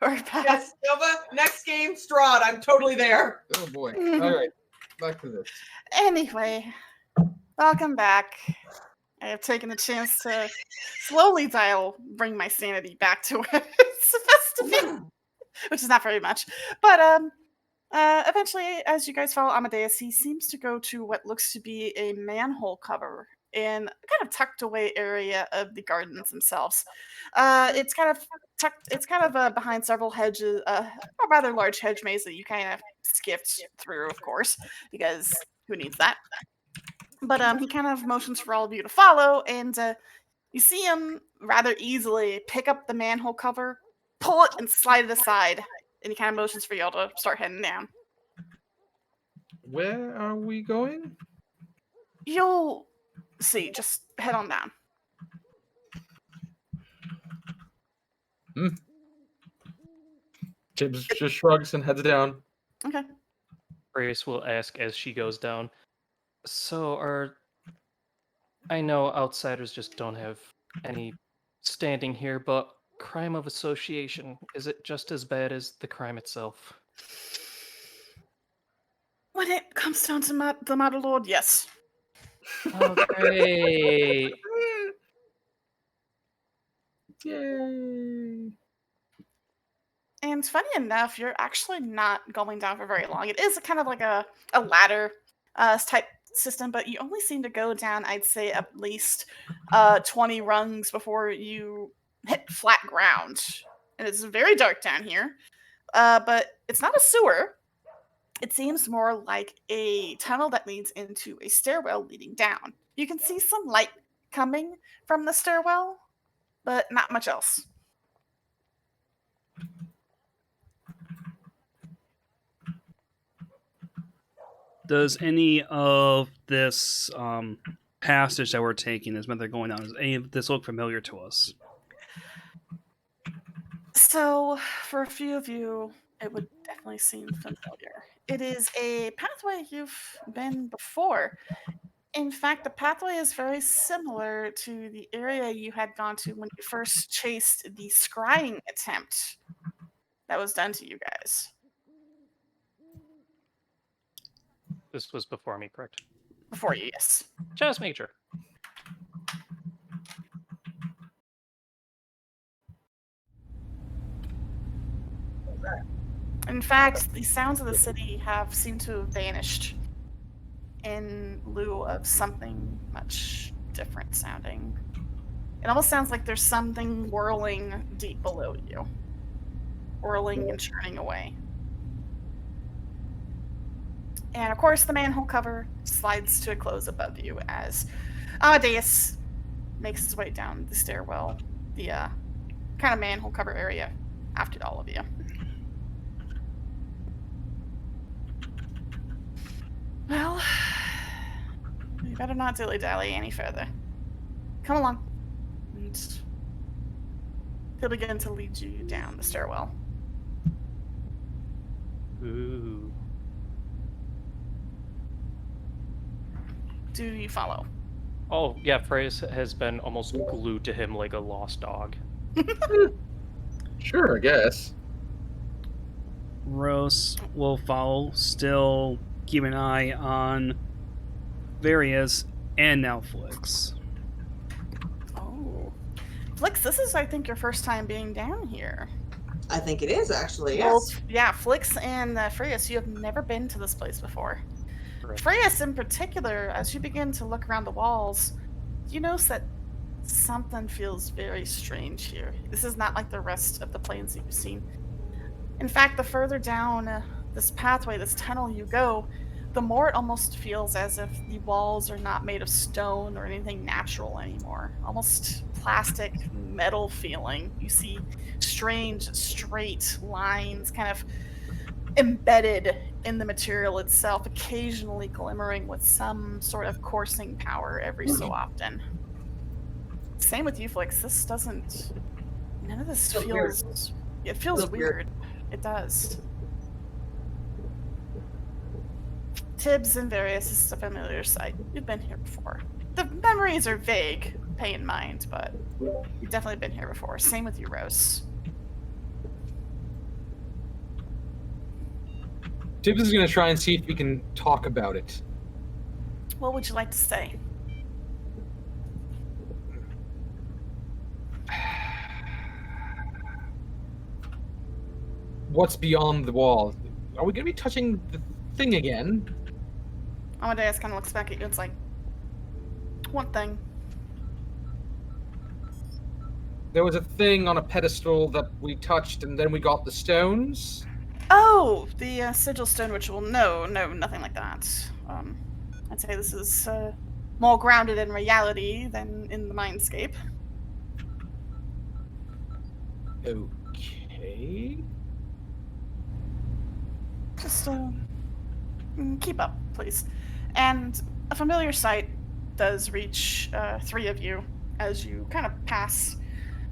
We're back. Yes, Nova, next game, Strahd. I'm totally there. Oh boy. All right. Back to this. Anyway, welcome back. I have taken the chance to slowly bring my sanity back to where it's supposed to be, which is not very much. But eventually, as you guys follow Amadeus, he seems to go to what looks to be a manhole cover in a kind of tucked away area of the gardens themselves. It's kind of tucked. It's kind of behind several hedges, a rather large hedge maze that you kind of skipped through, of course, because who needs that? But he kind of motions for all of you to follow, and you see him rather easily pick up the manhole cover, pull it, and slide it aside. And he kind of motions for y'all to start heading down. Where are we going? You'll see. Just head on down. Tibbs just shrugs and heads down. Okay. Grace will ask as she goes down. So I know outsiders just don't have any standing here, but crime of association, is it just as bad as the crime itself? When it comes down to the Mother Lord, yes. Oh, great. Yay. And funny enough, you're actually not going down for very long. It is kind of like a ladder type system, but you only seem to go down, I'd say, at least 20 rungs before you hit flat ground. And it's very dark down here. But it's not a sewer. It seems more like a tunnel that leads into a stairwell leading down. You can see some light coming from the stairwell, but not much else. Does any of this passage that we're taking, this method going down, does any of this look familiar to us? So, for a few of you, it would definitely seem familiar. It is a pathway you've been before. In fact, the pathway is very similar to the area you had gone to when you first chased the scrying attempt that was done to you guys. This was before me, correct? Before you, yes. Just make sure. In fact, the sounds of the city have seemed to have vanished in lieu of something much different sounding. It almost sounds like there's something whirling deep below you. Whirling and churning away. And of course, the manhole cover slides to a close above you as Amadeus makes his way down the stairwell, the kind of manhole cover area after all of you. Well, we better not dilly-dally any further. Come along. And he'll begin to lead you down the stairwell. Ooh. Do you follow? Oh, yeah, Freya has been almost glued to him like a lost dog. Sure, I guess. Rose will follow, still keep an eye on Various and now Flix. Oh. Flix, this is, I think, your first time being down here. I think it is, actually, Well, yes. yeah, Flix and Freyas, you have never been to this place before. Correct. Freyas, in particular, as you begin to look around the walls, you notice that something feels very strange here. This is not like the rest of the planes that you've seen. In fact, the further down this pathway, this tunnel you go, the more it almost feels as if the walls are not made of stone or anything natural anymore. Almost plastic, metal feeling. You see strange, straight lines kind of embedded in the material itself, occasionally glimmering with some sort of coursing power every so often. Same with you, Flix. This doesn't... None of this feels... Weird. It feels Feels weird. It does. Tibbs and Various is a familiar sight. You've been here before. The memories are vague, pay in mind, but you've definitely been here before. Same with you, Rose. Tibbs is going to try and see if we can talk about it. What would you like to say? What's beyond the wall? Are we going to be touching the thing again? Amadeus kind of looks back at you. It's like, one thing. There was a thing on a pedestal that we touched, and then we got the stones. Oh, the sigil stone ritual. No, nothing like that. I'd say this is more grounded in reality than in the mindscape. Okay. Just keep up, please. And a familiar sight does reach three of you as you kind of pass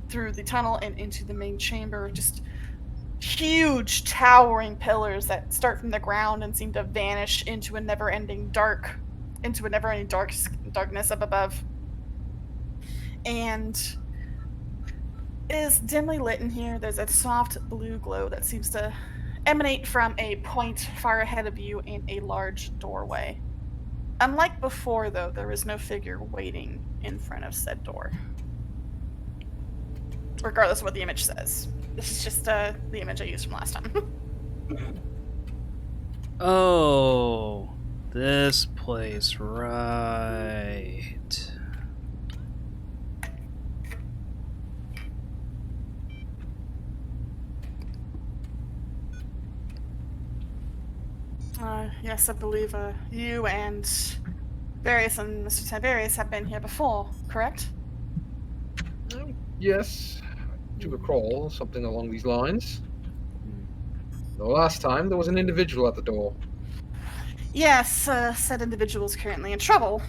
through the tunnel and into the main chamber. Just huge towering pillars that start from the ground and seem to vanish into a never-ending darkness up above. And it is dimly lit in here. There's a soft blue glow that seems to emanate from a point far ahead of you in a large doorway. Unlike before, though, there is no figure waiting in front of said door. Regardless of what the image says. This is just the image I used from last time. Oh, this place, right. Yes, I believe you and Various and Mr. Tiberius have been here before, correct? Yes, I do recall something along these lines. The last time, there was an individual at the door. Yes, said individual is currently in trouble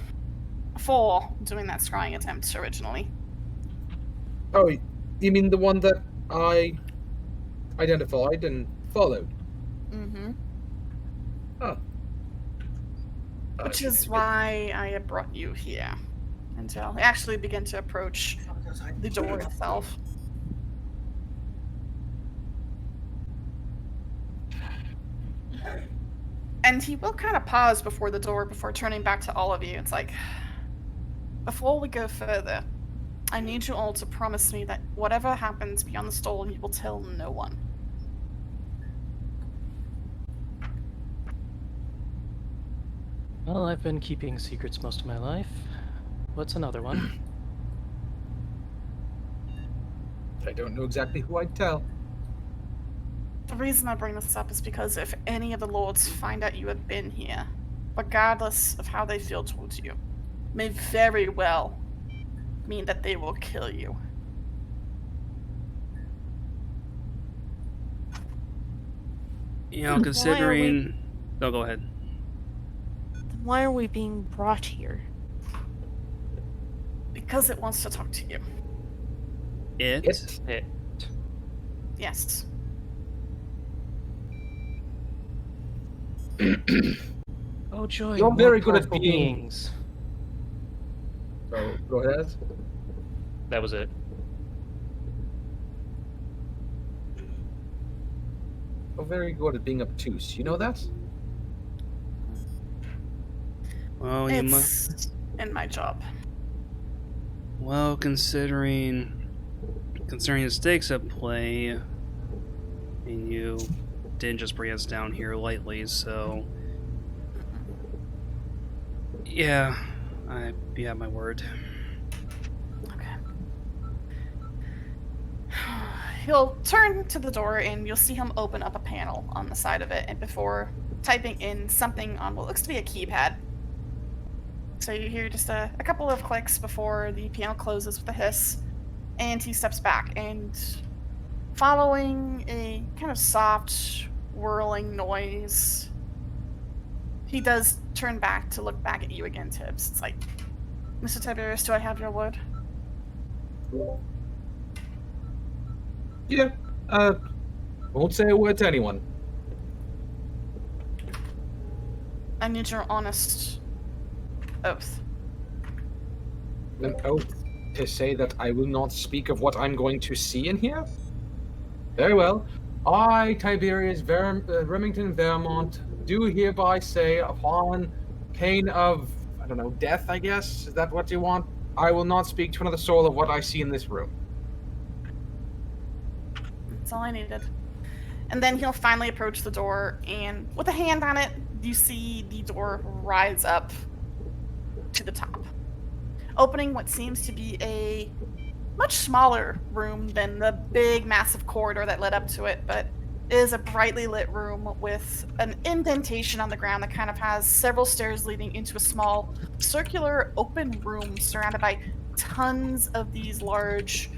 for doing that scrying attempt originally. Oh, you mean the one that I identified and followed? Mm-hmm. Oh. Which is why I have brought you here. Until I actually begin to approach the door itself. And he will kind of pause before the door before turning back to all of you. It's like, before we go further, I need you all to promise me that whatever happens beyond the stolen, you will tell no one. Well, I've been keeping secrets most of my life. What's another one? I don't know exactly who I'd tell. The reason I bring this up is because if any of the lords find out you have been here, regardless of how they feel towards you, may very well mean that they will kill you. You know, considering... Oh, go ahead. Why are we being brought here? Because it wants to talk to you. It? It. Yes. Oh joy! You're more very good at powerful being- beings. So, go ahead. That was it. You're very good at being obtuse. You know that? Well, you must... It's in my job. Well, considering the stakes at play, and you didn't just bring us down here lightly, so yeah, you have my word. Okay. He'll turn to the door and you'll see him open up a panel on the side of it, and before typing in something on what looks to be a keypad. So you hear just a couple of clicks before the panel closes with a hiss, and he steps back, and following a kind of soft, whirling noise, he does turn back to look back at you again, Tibbs. It's like, Mr. Tiberius, do I have your word? Yeah. Won't say a word to anyone. I need your honest oath. An oath to say that I will not speak of what I'm going to see in here? Very well. I, Tiberius Remington Vermont, do hereby say, upon pain of, I don't know, death, I guess? Is that what you want? I will not speak to another soul of what I see in this room. That's all I needed. And then he'll finally approach the door, and with a hand on it, you see the door rise up to the top, opening what seems to be a much smaller room than the big, massive corridor that led up to it, but it is a brightly lit room with an indentation on the ground that kind of has several stairs leading into a small, circular, open room surrounded by tons of these large,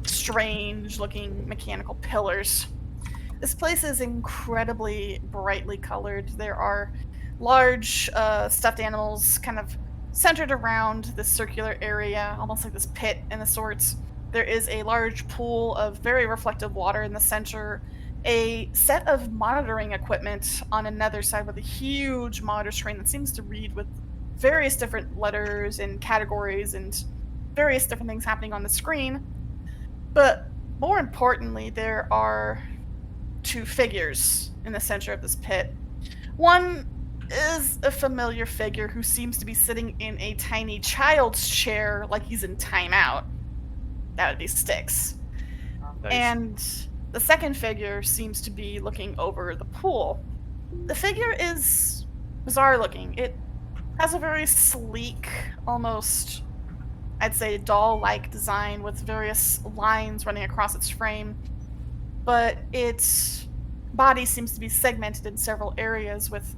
strange-looking mechanical pillars. This place is incredibly brightly colored. There are large stuffed animals kind of centered around this circular area, almost like this pit in the sorts. There is a large pool of very reflective water in the center, a set of monitoring equipment on another side with a huge monitor screen that seems to read with various different letters and categories and various different things happening on the screen. But more importantly, there are two figures in the center of this pit. One is a familiar figure who seems to be sitting in a tiny child's chair like he's in timeout. That would be Styx. Nice. And the second figure seems to be looking over the pool. The figure is bizarre looking. It has a very sleek, almost, I'd say, doll-like design with various lines running across its frame. But its body seems to be segmented in several areas with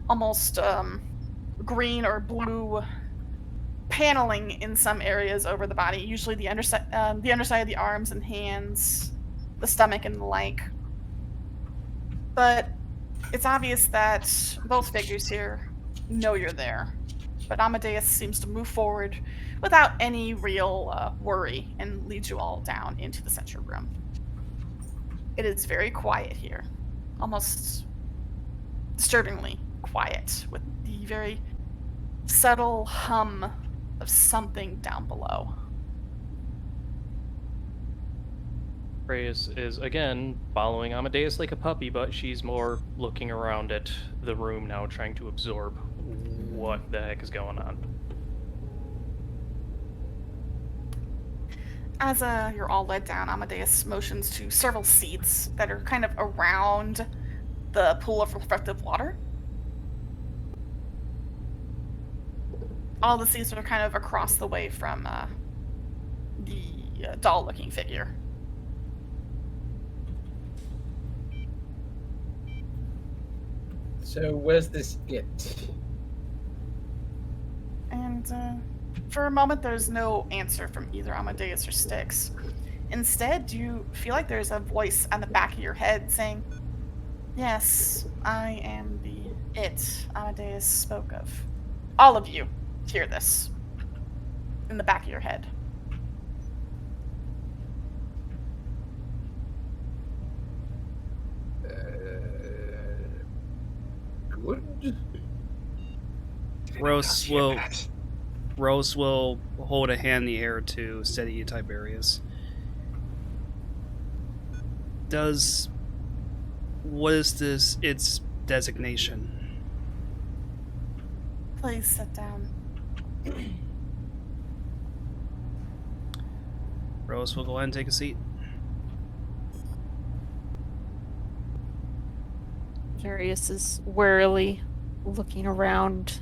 almost green or blue paneling in some areas over the body, usually the underside of the arms and hands, the stomach, and the like. But it's obvious that both figures here know you're there. But Amadeus seems to move forward without any real worry and leads you all down into the center room. It is very quiet here, almost disturbingly quiet, with the very subtle hum of something down below. Reyes is again following Amadeus like a puppy, but she's more looking around at the room now, trying to absorb what the heck is going on. As you're all led down, Amadeus motions to several seats that are kind of around the pool of reflective water. All the seats are kind of across the way from the doll-looking figure. So where's this it? And for a moment, there's no answer from either Amadeus or Styx. Instead, you feel like there's a voice on the back of your head saying, "Yes, I am the it Amadeus spoke of." All of you hear this in the back of your head. Good. Rose will hold a hand in the air to steady Tiberius. What is this, its designation? Please sit down. Rose will go ahead and take a seat. Darius is warily looking around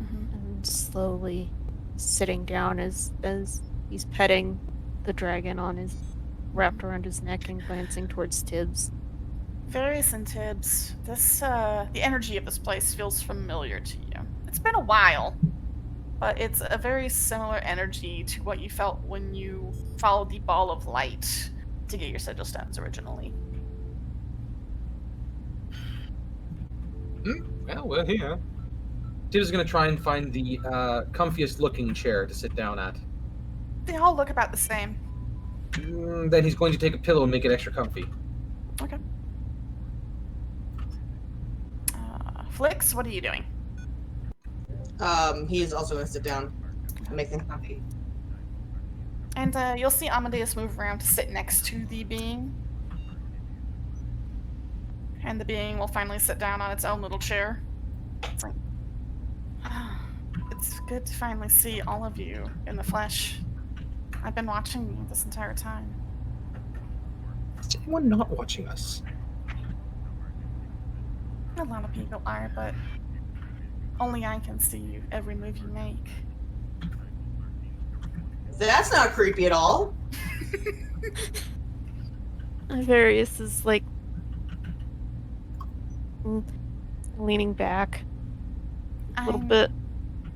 Mm-hmm. and slowly sitting down as he's petting the dragon on his wrapped around his neck and glancing towards Tibbs. Various and Tibbs, this the energy of this place feels familiar to you. It's been a while, but it's a very similar energy to what you felt when you followed the ball of light to get your sigil stones originally. Well, we're here. Tibbs is going to try and find the comfiest looking chair to sit down at. They all look about the same. Then he's going to take a pillow and make it extra comfy. Okay. Flix, what are you doing? He is also going to sit down and make things comfy. And you'll see Amadeus move around to sit next to the being. And the being will finally sit down on its own little chair. It's like, it's good to finally see all of you in the flesh. I've been watching you this entire time. Is anyone not watching us? A lot of people are, but only I can see you every move you make. That's not creepy at all. Various is like leaning back a little bit.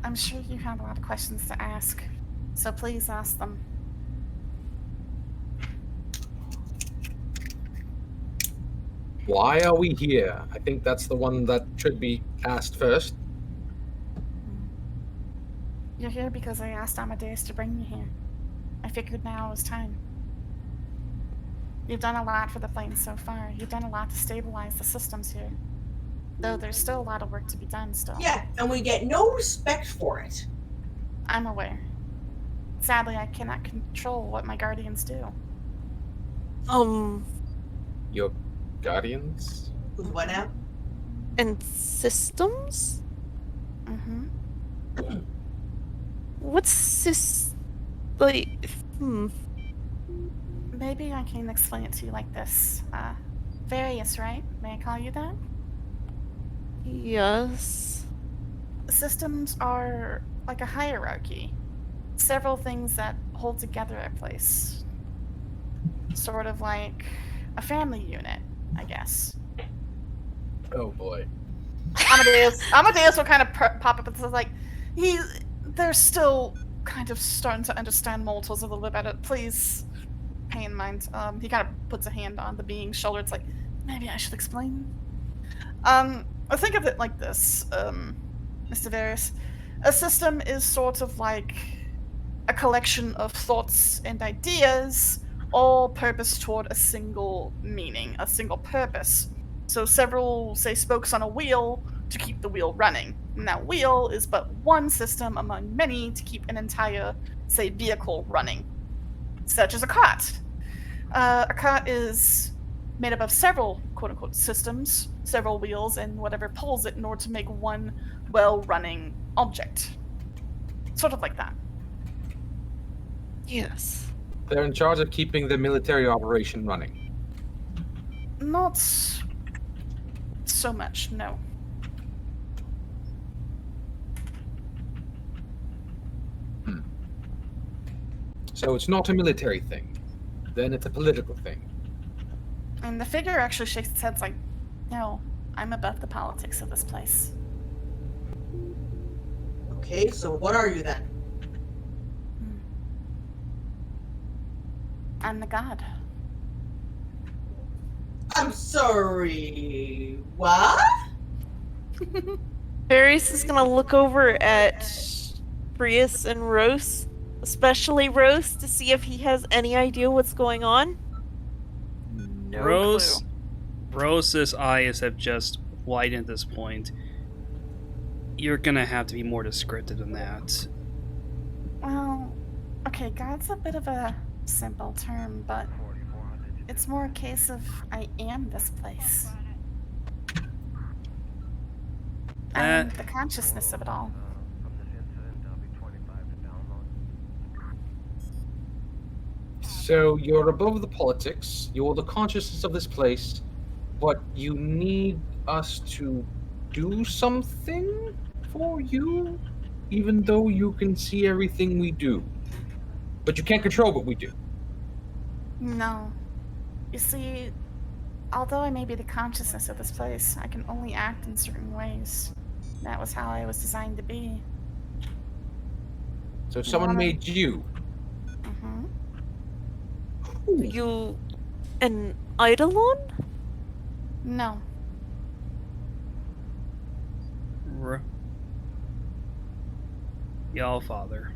I'm sure you have a lot of questions to ask, so please ask them. Why are we here? I think that's the one that should be asked first. You're here because I asked Amadeus to bring you here. I figured now was time. You've done a lot for the Plains so far. You've done a lot to stabilize the systems here. Though there's still a lot of work to be done still. Yeah, and we get no respect for it. I'm aware. Sadly, I cannot control what my guardians do. Your guardians? What now? And systems? Mm-hmm. What's like? Maybe I can explain it to you like this. Various, right? May I call you that? Yes. Systems are like a hierarchy. Several things that hold together a place. Sort of like a family unit, I guess. Oh boy. Amadeus will kind of pop up and says like, they're still kind of starting to understand mortals a little bit better. Please pay in mind. He kind of puts a hand on the being's shoulder. It's like, maybe I should explain. I think of it like this, Mr. Varys. A system is sort of like a collection of thoughts and ideas, all purposed toward a single meaning, a single purpose. So several, say, spokes on a wheel to keep the wheel running. And that wheel is but one system among many to keep an entire, say, vehicle running. Such as a cot. A cot is made up of several quote-unquote systems, several wheels, and whatever pulls it in order to make one well-running object. Sort of like that. Yes. They're in charge of keeping the military operation running. Not so much, no. So it's not a military thing. Then it's a political thing. And the figure actually shakes its head, it's like, no, I'm above the politics of this place. Okay, so what are you then? I'm the god. I'm sorry. What? Various is gonna look over at Prius and Rose, especially Rose, to see if he has any idea what's going on. No Rose, clue. Rose's eyes have just widened at this point. You're gonna have to be more descriptive than that. Well, okay, god's a bit of a simple term, but it's more a case of I am this place. I am the consciousness of it all. So you're above the politics, you're the consciousness of this place, but you need us to do something for you, even though you can see everything we do. But you can't control what we do. No. You see, although I may be the consciousness of this place, I can only act in certain ways. That was how I was designed to be. So someone made you. Mm-hmm. You an Eidolon? No. The Allfather.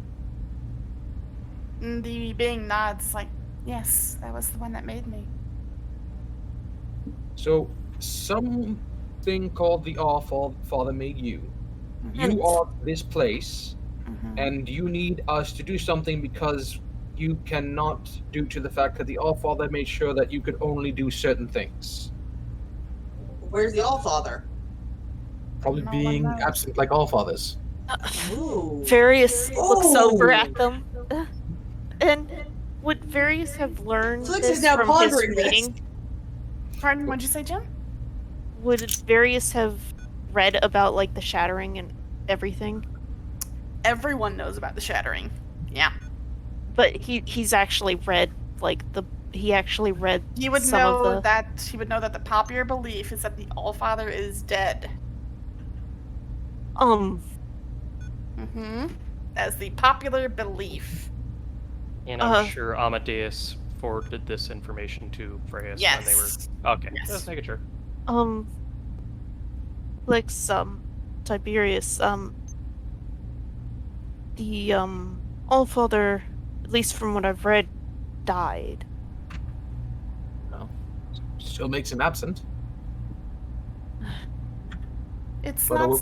And the being nods like, yes, that was the one that made me. So something called the All-Father made you. Mhm. You are this place, Mhm. and you need us to do something because you cannot, due to the fact that the All-Father made sure that you could only do certain things. Where's the Allfather? Probably No one being knows. absent like all fathers. Ooh. Various looks over Oh. at them. And would Various have learned Flix is this now from his pondering this. reading? Pardon, what'd you say, Jim? Would Various have read about like the shattering and everything? Everyone knows about the shattering. Yeah. But he's actually read like he actually read He would some know of the that the popular belief is that the Allfather is dead. As the popular belief. And I'm sure Amadeus forwarded this information to Freya's when they were. Yes. Okay, Yes. just making sure. Flix, Tiberius, the Allfather, at least from what I've read, died. Still makes him absent. It's But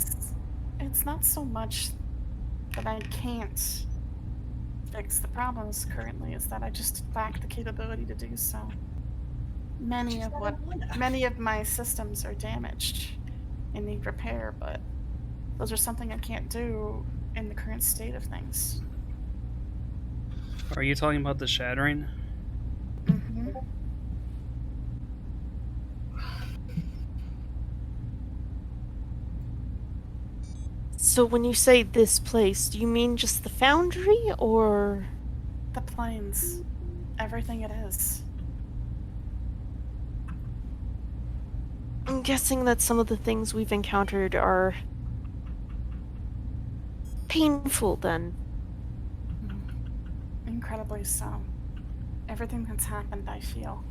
not so much that I can't fix the problems currently, is that I just lack the capability to do so. Many of my systems are damaged and need repair, but those are something I can't do in the current state of things. Are you talking about the shattering? Mm-hmm. So when you say this place, do you mean just the Foundry, or The plains. Everything it is. I'm guessing that some of the things we've encountered are painful then. Incredibly so. Everything that's happened, I feel.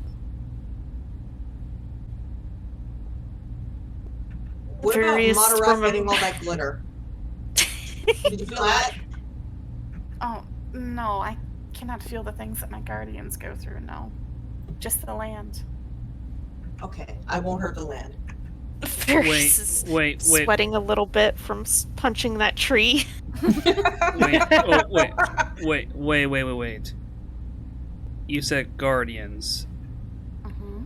What about Various Monterey getting all that glitter? Did you feel that? Oh, no, I cannot feel the things that my guardians go through, no. Just the land. Okay, I won't hurt the land. Various is Wait. sweating a little bit from punching that tree. Wait. You said guardians. Mm-hmm.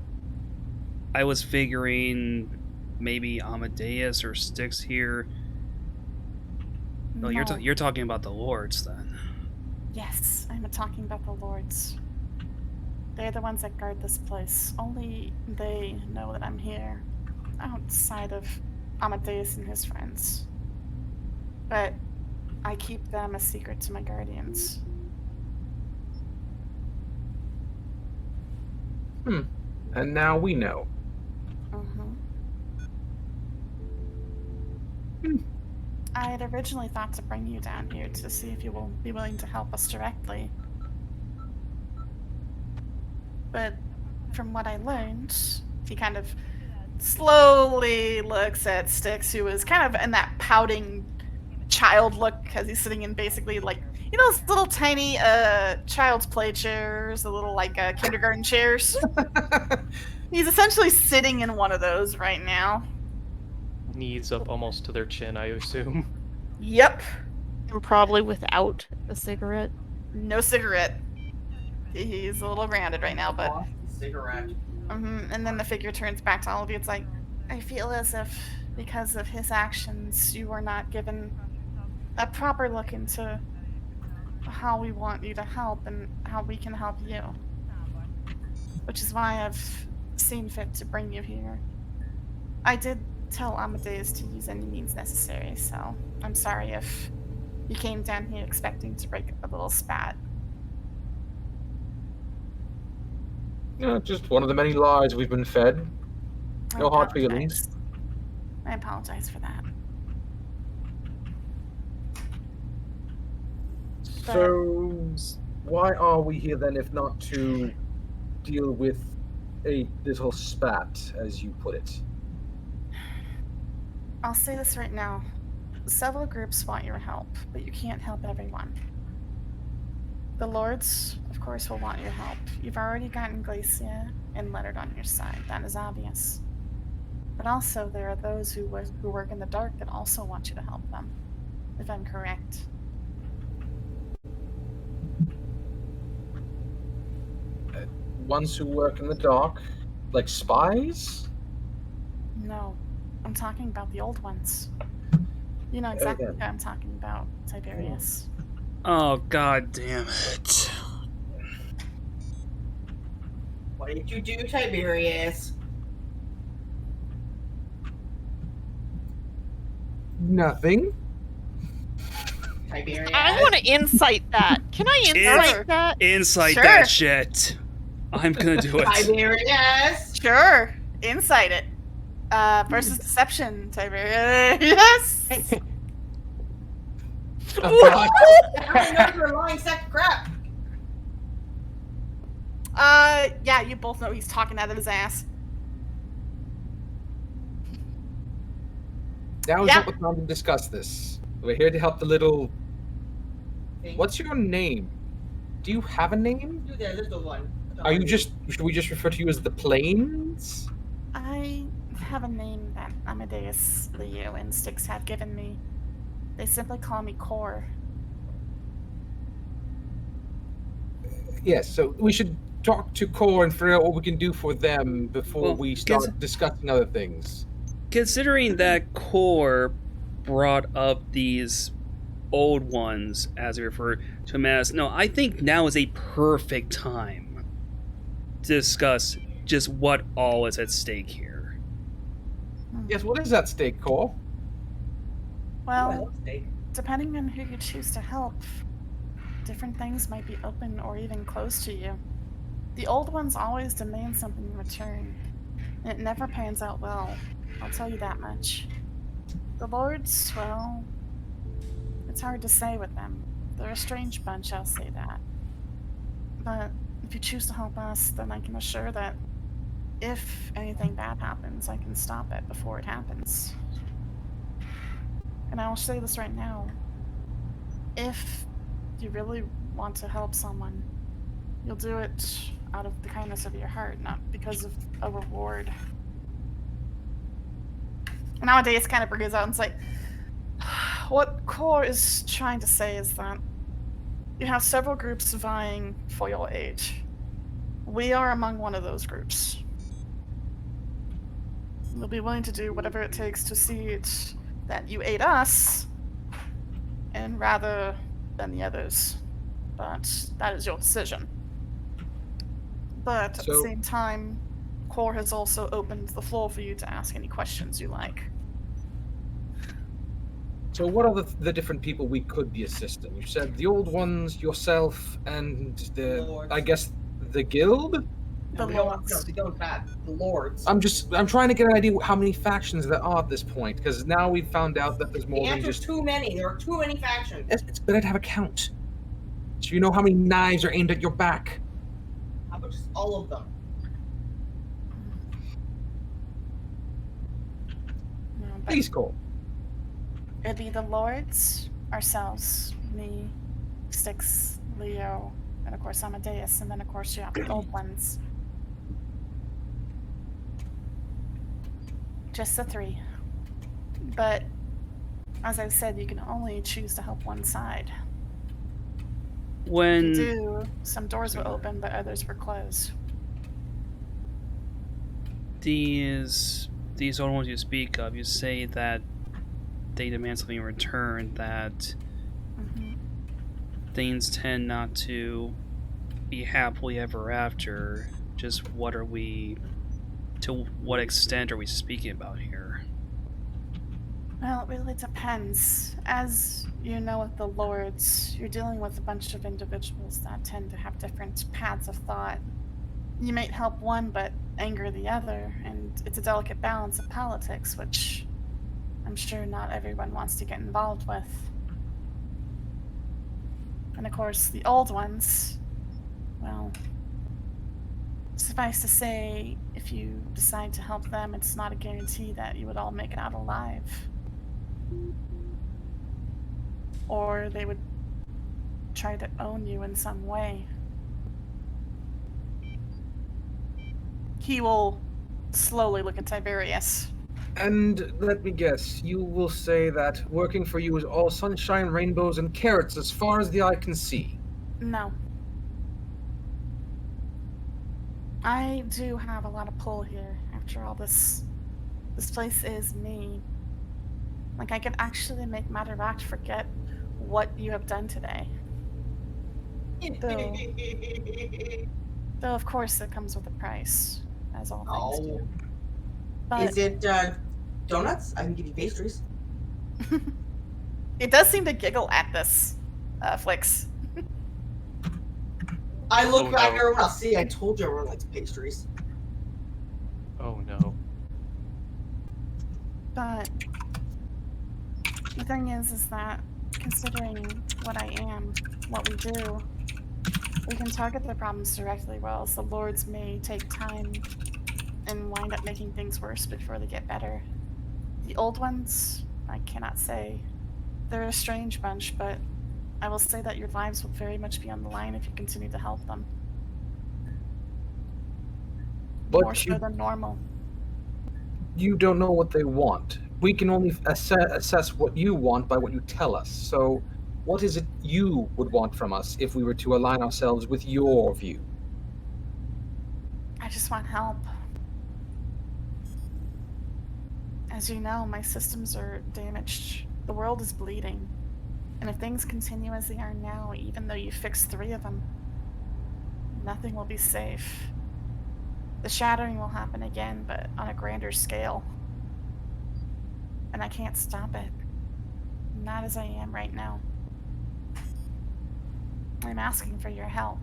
I was figuring maybe Amadeus or Styx here. No, you're talking about the lords then. Yes, I'm talking about the lords. They're the ones that guard this place. Only they know that I'm here, outside of Amadeus and his friends. But I keep them a secret to my guardians. And now we know. Mm-hmm. I had originally thought to bring you down here to see if you will be willing to help us directly. But from what I learned, he kind of slowly looks at Styx, who is kind of in that pouting child look, because he's sitting in basically like, you know, those little tiny child's play chairs, the little like kindergarten chairs. He's essentially sitting in one of those right now. Knees up almost to their chin, I assume. Yep. And probably without a cigarette. No cigarette. He's a little grounded right now, but... Cigarette. And then the figure turns back to all of you. It's like, I feel as if, because of his actions, you were not given a proper look into how we want you to help and how we can help you. Which is why I've seen fit to bring you here. I did tell Amadeus to use any means necessary, so I'm sorry if you came down here expecting to break up a little spat. Just one of the many lies we've been fed. No hard I feelings. apologize. I apologize for that. So, why are we here then if not to deal with a little spat, as you put it? I'll say this right now. Several groups want your help, but you can't help everyone. The Lords, of course, will want your help. You've already gotten Glacia and Leonard on your side. That is obvious. But also, there are those who work in the dark that also want you to help them, if I'm correct. Ones who work in the dark? Like spies? No, I'm talking about the old ones. You know exactly Okay. who I'm talking about, Tiberius. Oh, god damn it. What did you do, Tiberius? Nothing. Tiberius? I want to insight that. Can I insight that? Insight Sure. that shit. I'm gonna do it. Tiberius! Sure, insight it. Versus deception, Tiberius. Yes. Oh, God. I don't know you're a lying sack of crap. Yeah, you both know he's talking out of his ass. Now is Yeah. not the time to discuss this. We're here to help the little. What's your name? Do you have a name? You there, little one. Are you just? Should we just refer to you as the Plains? I have a name that Amadeus, Leo, and Styx have given me. They simply call me Core. Yes. So we should talk to Core and figure out what we can do for them before Well, we start discussing other things. Considering that Core brought up these old ones, as we refer to them as, no, I think now is a perfect time to discuss just what all is at stake here. Yes. What is at stake, Core? Well, depending on who you choose to help, different things might be open or even closed to you. The old ones always demand something in return, and it never pans out well. I'll tell you that much. The lords, well, it's hard to say with them. They're a strange bunch, I'll say that. But if you choose to help us, then I can assure that if anything bad happens, I can stop it before it happens. And I will say this right now. If you really want to help someone, you'll do it out of the kindness of your heart, not because of a reward. And nowadays kind of brings out and say, what Core is trying to say is that you have several groups vying for your aid. We are among one of those groups. We'll be willing to do whatever it takes to see it that you aid us, and rather than the others. But that is your decision. But at the So- same time, Core has also opened the floor for you to ask any questions you like. So what are the different people we could be assisting? You said the old ones, yourself, and the Lords. I guess the guild. The we don't, lords. no, we don't have the lords. I'm trying to get an idea how many factions there are at this point, because now we've found out that there's The more than answer's just. too many. There are too many factions. It's better to have a count, so you know how many knives are aimed at your back. How about just all of them? No, but Please, Cole. it'd be the lords, ourselves, me, Styx, Leo, and of course Amadeus, and then of course you have the old ones. Just the three. But as I said, you can only choose to help one side. If you When do, some doors will open, but others were closed. these old ones you speak of, you say that they demand something in return, that Hmm. things tend not to be happily ever after. Just to what extent are we speaking about here? Well, it really depends. As you know with the lords, you're dealing with a bunch of individuals that tend to have different paths of thought. You might help one but anger the other, and it's a delicate balance of politics, which I'm sure not everyone wants to get involved with. And of course, the old ones, well, suffice to say, if you decide to help them, it's not a guarantee that you would all make it out alive. Or they would try to own you in some way. He will slowly look at Tiberius. And let me guess, you will say that working for you is all sunshine, rainbows, and carrots as far as the eye can see. No. I do have a lot of pull here after all this This place is me. Like, I could actually make Madaract forget what you have done today. Though, of course, it comes with a price, as all things Oh. do. But Is it donuts? I can give you pastries. it does seem to giggle at this, Flix. I look Oh, back no. at everyone else. See, I told you everyone likes pastries. Oh no. But the thing is that considering what I am, what we do, we can target the problems directly, whereas the lords may take time and wind up making things worse before they get better. The old ones, I cannot say. They're a strange bunch, but I will say that your lives will very much be on the line if you continue to help them. But More so than normal. you don't know what they want. We can only assess what you want by what you tell us. So, what is it you would want from us if we were to align ourselves with your view? I just want help. As you know, my systems are damaged. The world is bleeding. And if things continue as they are now, even though you fix 3 of them, nothing will be safe. The shattering will happen again, but on a grander scale. And I can't stop it. Not as I am right now. I'm asking for your help.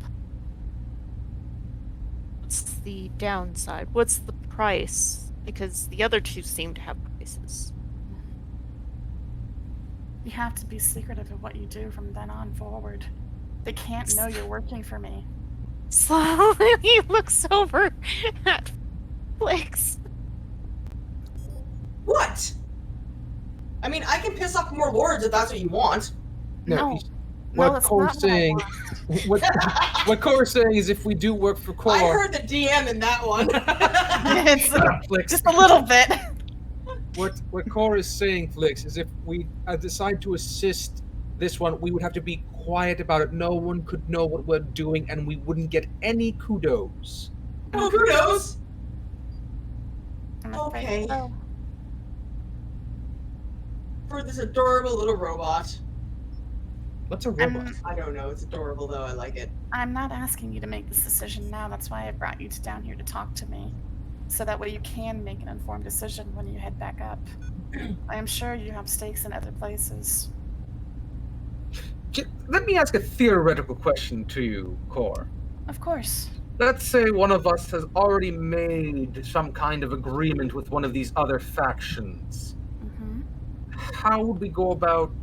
What's the downside? What's the price? Because the other 2 seem to have prices. You have to be secretive of what you do from then on forward. They can't know you're working for me. Slowly he looks over at Flix. What? I mean, I can piss off more lords if that's what you want. No. he's- No, what that's Core's not what I saying, want. what Core's saying is, if we do work for Core, I heard the DM in that one. It's Flix, just a little bit. what Core is saying, Flix, is if we decide to assist this one, we would have to be quiet about it. No one could know what we're doing, and we wouldn't get any kudos. Well, who knows? I'm afraid Okay. so. For this adorable little robot. What's a robot? I don't know. It's adorable, though. I like it. I'm not asking you to make this decision now. That's why I brought you down here to talk to me. So that way you can make an informed decision when you head back up. I am sure you have stakes in other places. Let me ask a theoretical question to you, Core. Of course. Let's say one of us has already made some kind of agreement with one of these other factions. Mm-hmm. How would we go about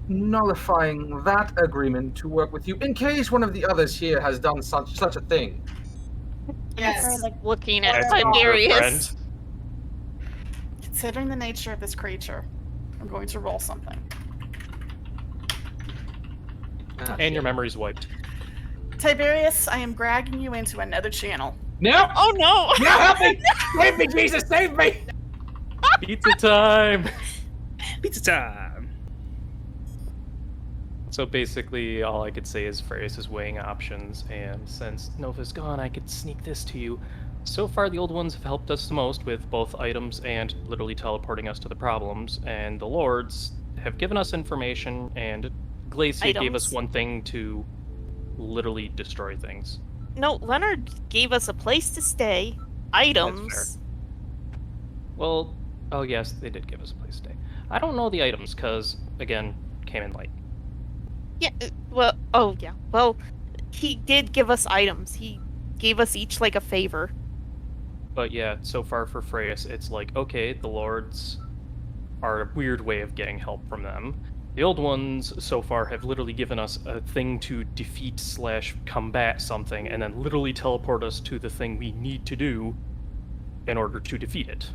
nullifying that agreement to work with you in case one of the others here has done such a thing? Yes. Like, Looking As at a Tiberius. considering the nature of this creature, I'm going to roll something. And your memory's wiped. Tiberius, I am dragging you into another channel. No! Oh no! No, help me! Save me, Jesus, save me! Pizza time! Pizza time. So basically, all I could say is Farius is weighing options, and since Nova's gone, I could sneak this to you. So far, the old ones have helped us the most with both items and literally teleporting us to the problems, and the lords have given us information, and Glacia gave us Items. one thing to literally destroy things. No, Leonard gave us a place to stay, items. Well, oh yes, they did give us a place to stay. I don't know the items, because, again, came in late. Yeah, well, oh yeah. Well, he did give us items. He gave us each like a favor. But yeah, so far for Freyas, it's like, okay, the lords are a weird way of getting help from them. The old ones so far have literally given us a thing to defeat/combat something, and then literally teleport us to the thing we need to do in order to defeat it.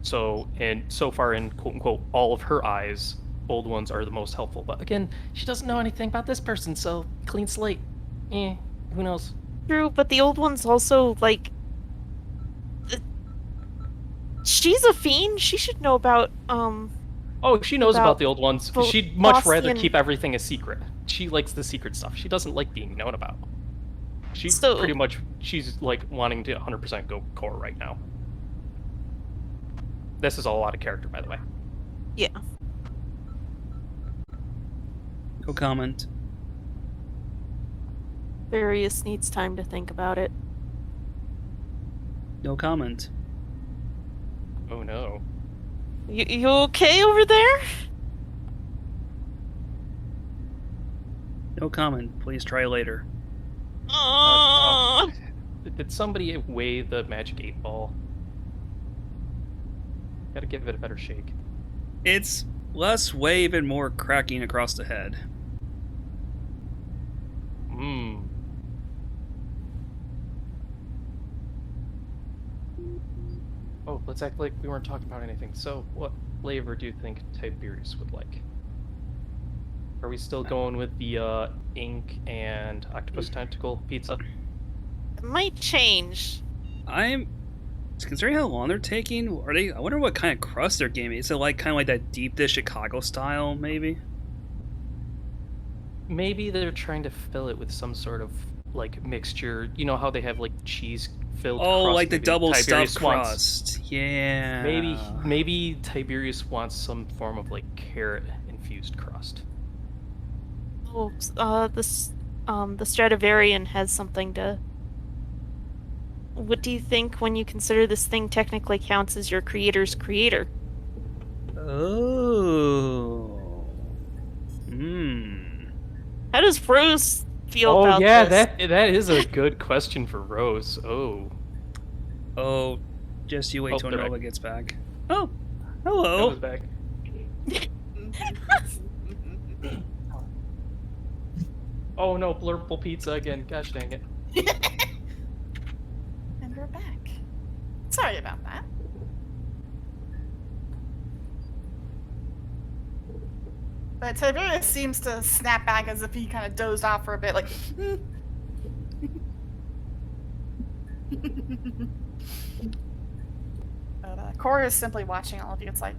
So, and so far in quote-unquote all of her eyes, old ones are the most helpful. But again, she doesn't know anything about this person, so clean slate. Who knows? True, but the old one's also like. She's a fiend. She should know about Oh, she knows About about the old ones. Vo- She'd much rather Vossian- keep everything a secret. She likes the secret stuff. She doesn't like being known about. She's So- pretty much, she's like wanting to 100% go core right now. This is all out of character, by the way. Yeah. No comment. Various needs time to think about it. No comment. Oh no. You okay over there? No comment. Please try later. Did somebody weigh the magic 8-ball? Gotta give it a better shake. It's less wave and more cracking across the head. Mmm. Oh, let's act like we weren't talking about anything. So, what flavor do you think Tiberius would like? Are we still going with the ink and octopus tentacle pizza? It might change. I'm considering how long they're taking. Are they? I wonder what kind of crust they're giving me. Is it like kind of like that deep dish Chicago style, maybe? Maybe they're trying to fill it with some sort of like mixture. You know how they have like cheese filled crust? Oh, like the Maybe double Tiberius stuffed wants- crust. Yeah. Maybe Tiberius wants some form of like carrot infused crust. Oh, the Stradivarian has something to. What do you think when you consider this thing technically counts as your creator's creator? Oh. Hmm. How does Rose feel Oh about yeah, this? that is a good question for Rose. Oh, Oh, just you wait Oh, till they're Nova back. gets back. Oh. Nova's Hello. back. Oh no, blurple pizza again. Gosh dang it. And we're back. Sorry about that. But Tiberius seems to snap back as if he kind of dozed off for a bit, like. But Cora is simply watching all of you. It's like,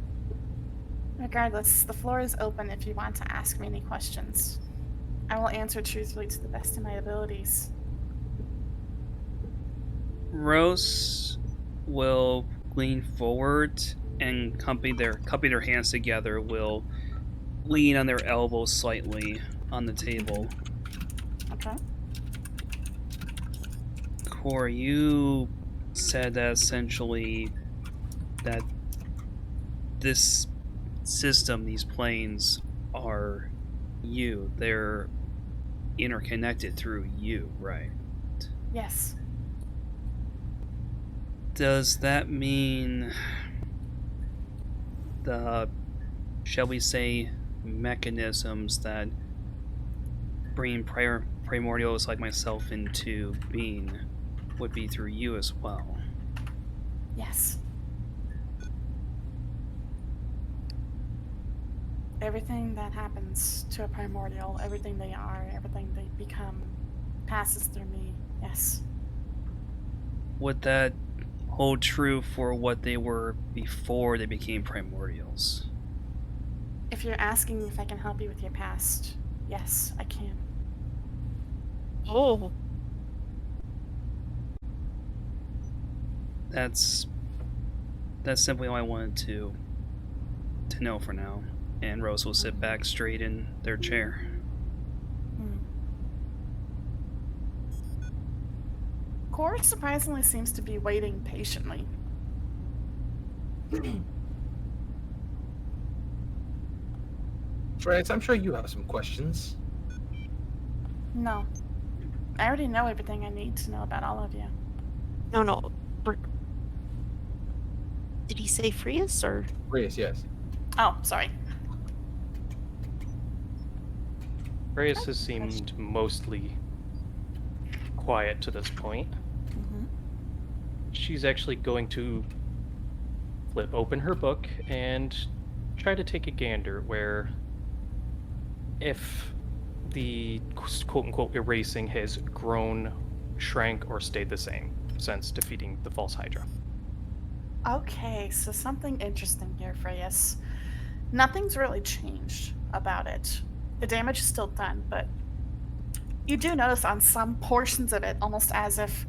regardless, the floor is open if you want to ask me any questions. I will answer truthfully to the best of my abilities. Rose will lean forward and cupping their hands together will lean on their elbows slightly on the table. Okay. Core, you said that essentially that this system, these planes, are you. They're interconnected through you, right? Yes. Does that mean the, shall we say, mechanisms that bring primordials like myself into being would be through you as well? Yes. Everything that happens to a primordial, everything they are, everything they become, passes through me. Yes. Would that hold true for what they were before they became primordials? If you're asking if I can help you with your past, yes, I can. Oh, That's simply all I wanted to know for now. And Rose will sit back straight in their chair. Hmm. Cora surprisingly seems to be waiting patiently. Reyes, I'm sure you have some questions. No. I already know everything I need to know about all of you. no. Did he say Frias or? Reyes, yes. Oh, sorry. Reyes has seemed mostly quiet to this point. Mm-hmm. She's actually going to flip open her book and try to take a gander where if the quote-unquote erasing has grown, shrank, or stayed the same since defeating the False Hydra. Okay, so something interesting here, Freyas. Nothing's really changed about it. The damage is still done, but you do notice on some portions of it, almost as if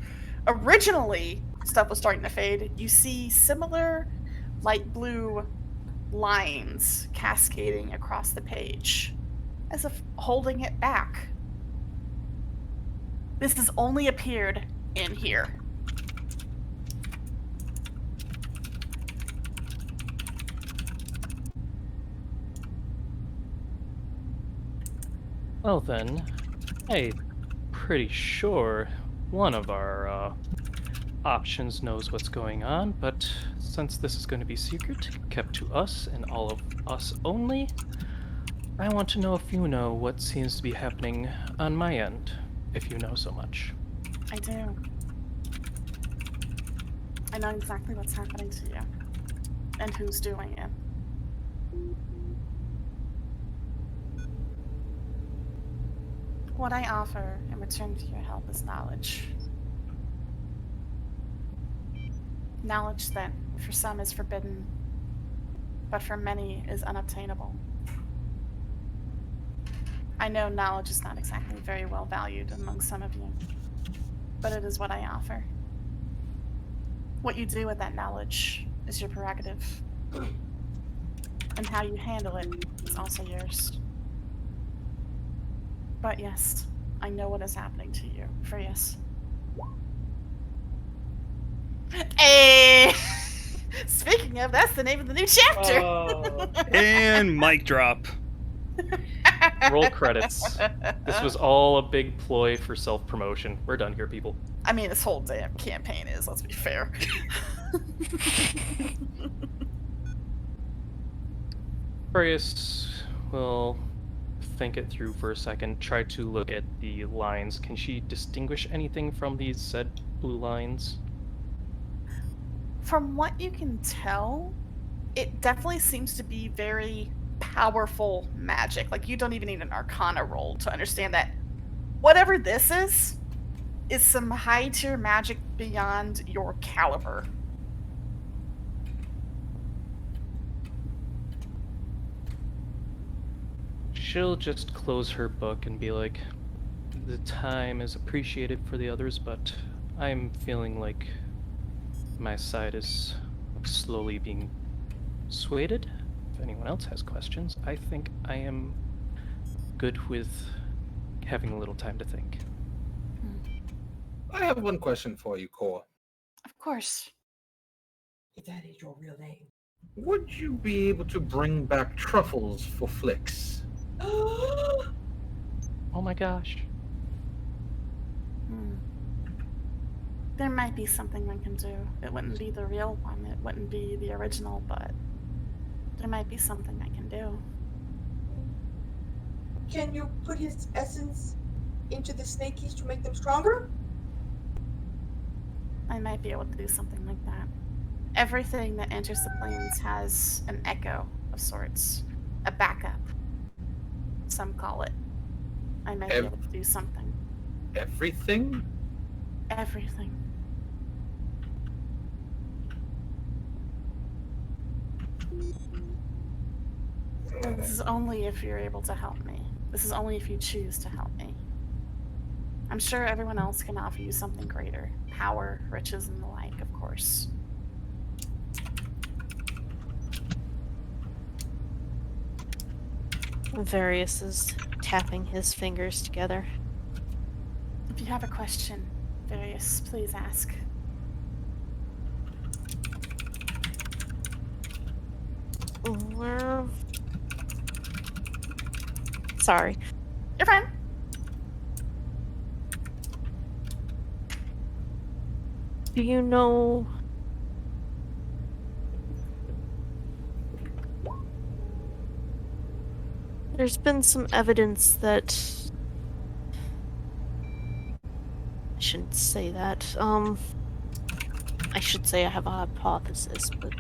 originally stuff was starting to fade, you see similar light blue lines cascading across the page, as if holding it back. This has only appeared in here. Well then, I'm pretty sure one of our options knows what's going on, but since this is going to be secret, kept to us and all of us only, I want to know if you know what seems to be happening on my end, if you know so much. I do. I know exactly what's happening to you, and who's doing it. What I offer in return for your help is knowledge. Knowledge that for some is forbidden, but for many is unobtainable. I know knowledge is not exactly very well valued among some of you, but it is what I offer. What you do with that knowledge is your prerogative, and how you handle it is also yours. But yes, I know what is happening to you, Frias. Hey! Speaking of, that's the name of the new chapter! And mic drop. Roll credits. This was all a big ploy for self-promotion. We're done here, people. I mean, this whole damn campaign is, let's be fair. Furious will think it through for a second, try to look at the lines. Can she distinguish anything from these said blue lines? From what you can tell, it definitely seems to be very powerful magic. Like, you don't even need an Arcana roll to understand that whatever this is some high-tier magic beyond your caliber. She'll just close her book and be like, the time is appreciated for the others, but I'm feeling like my side is slowly being swayed. If anyone else has questions, I think I am good with having a little time to think. I have one question for you, Core. Of course. If that is your real name. Would you be able to bring back truffles for Flicks? Oh my gosh. There might be something we can do. It wouldn't be the real one, it wouldn't be the original, but there might be something I can do. Can you put his essence into the snakies to make them stronger? I might be able to do something like that. Everything that enters the planes has an echo of sorts, a backup. Some call it. I might be able to do something. Everything? Everything. This is only if you're able to help me. This is only if you choose to help me. I'm sure everyone else can offer you something greater. Power, riches, and the like, of course. Various is tapping his fingers together. If you have a question, Various, please ask. Where... Sorry. You're fine. Do you know... There's been some evidence that... I shouldn't say that. I should say I have a hypothesis, but...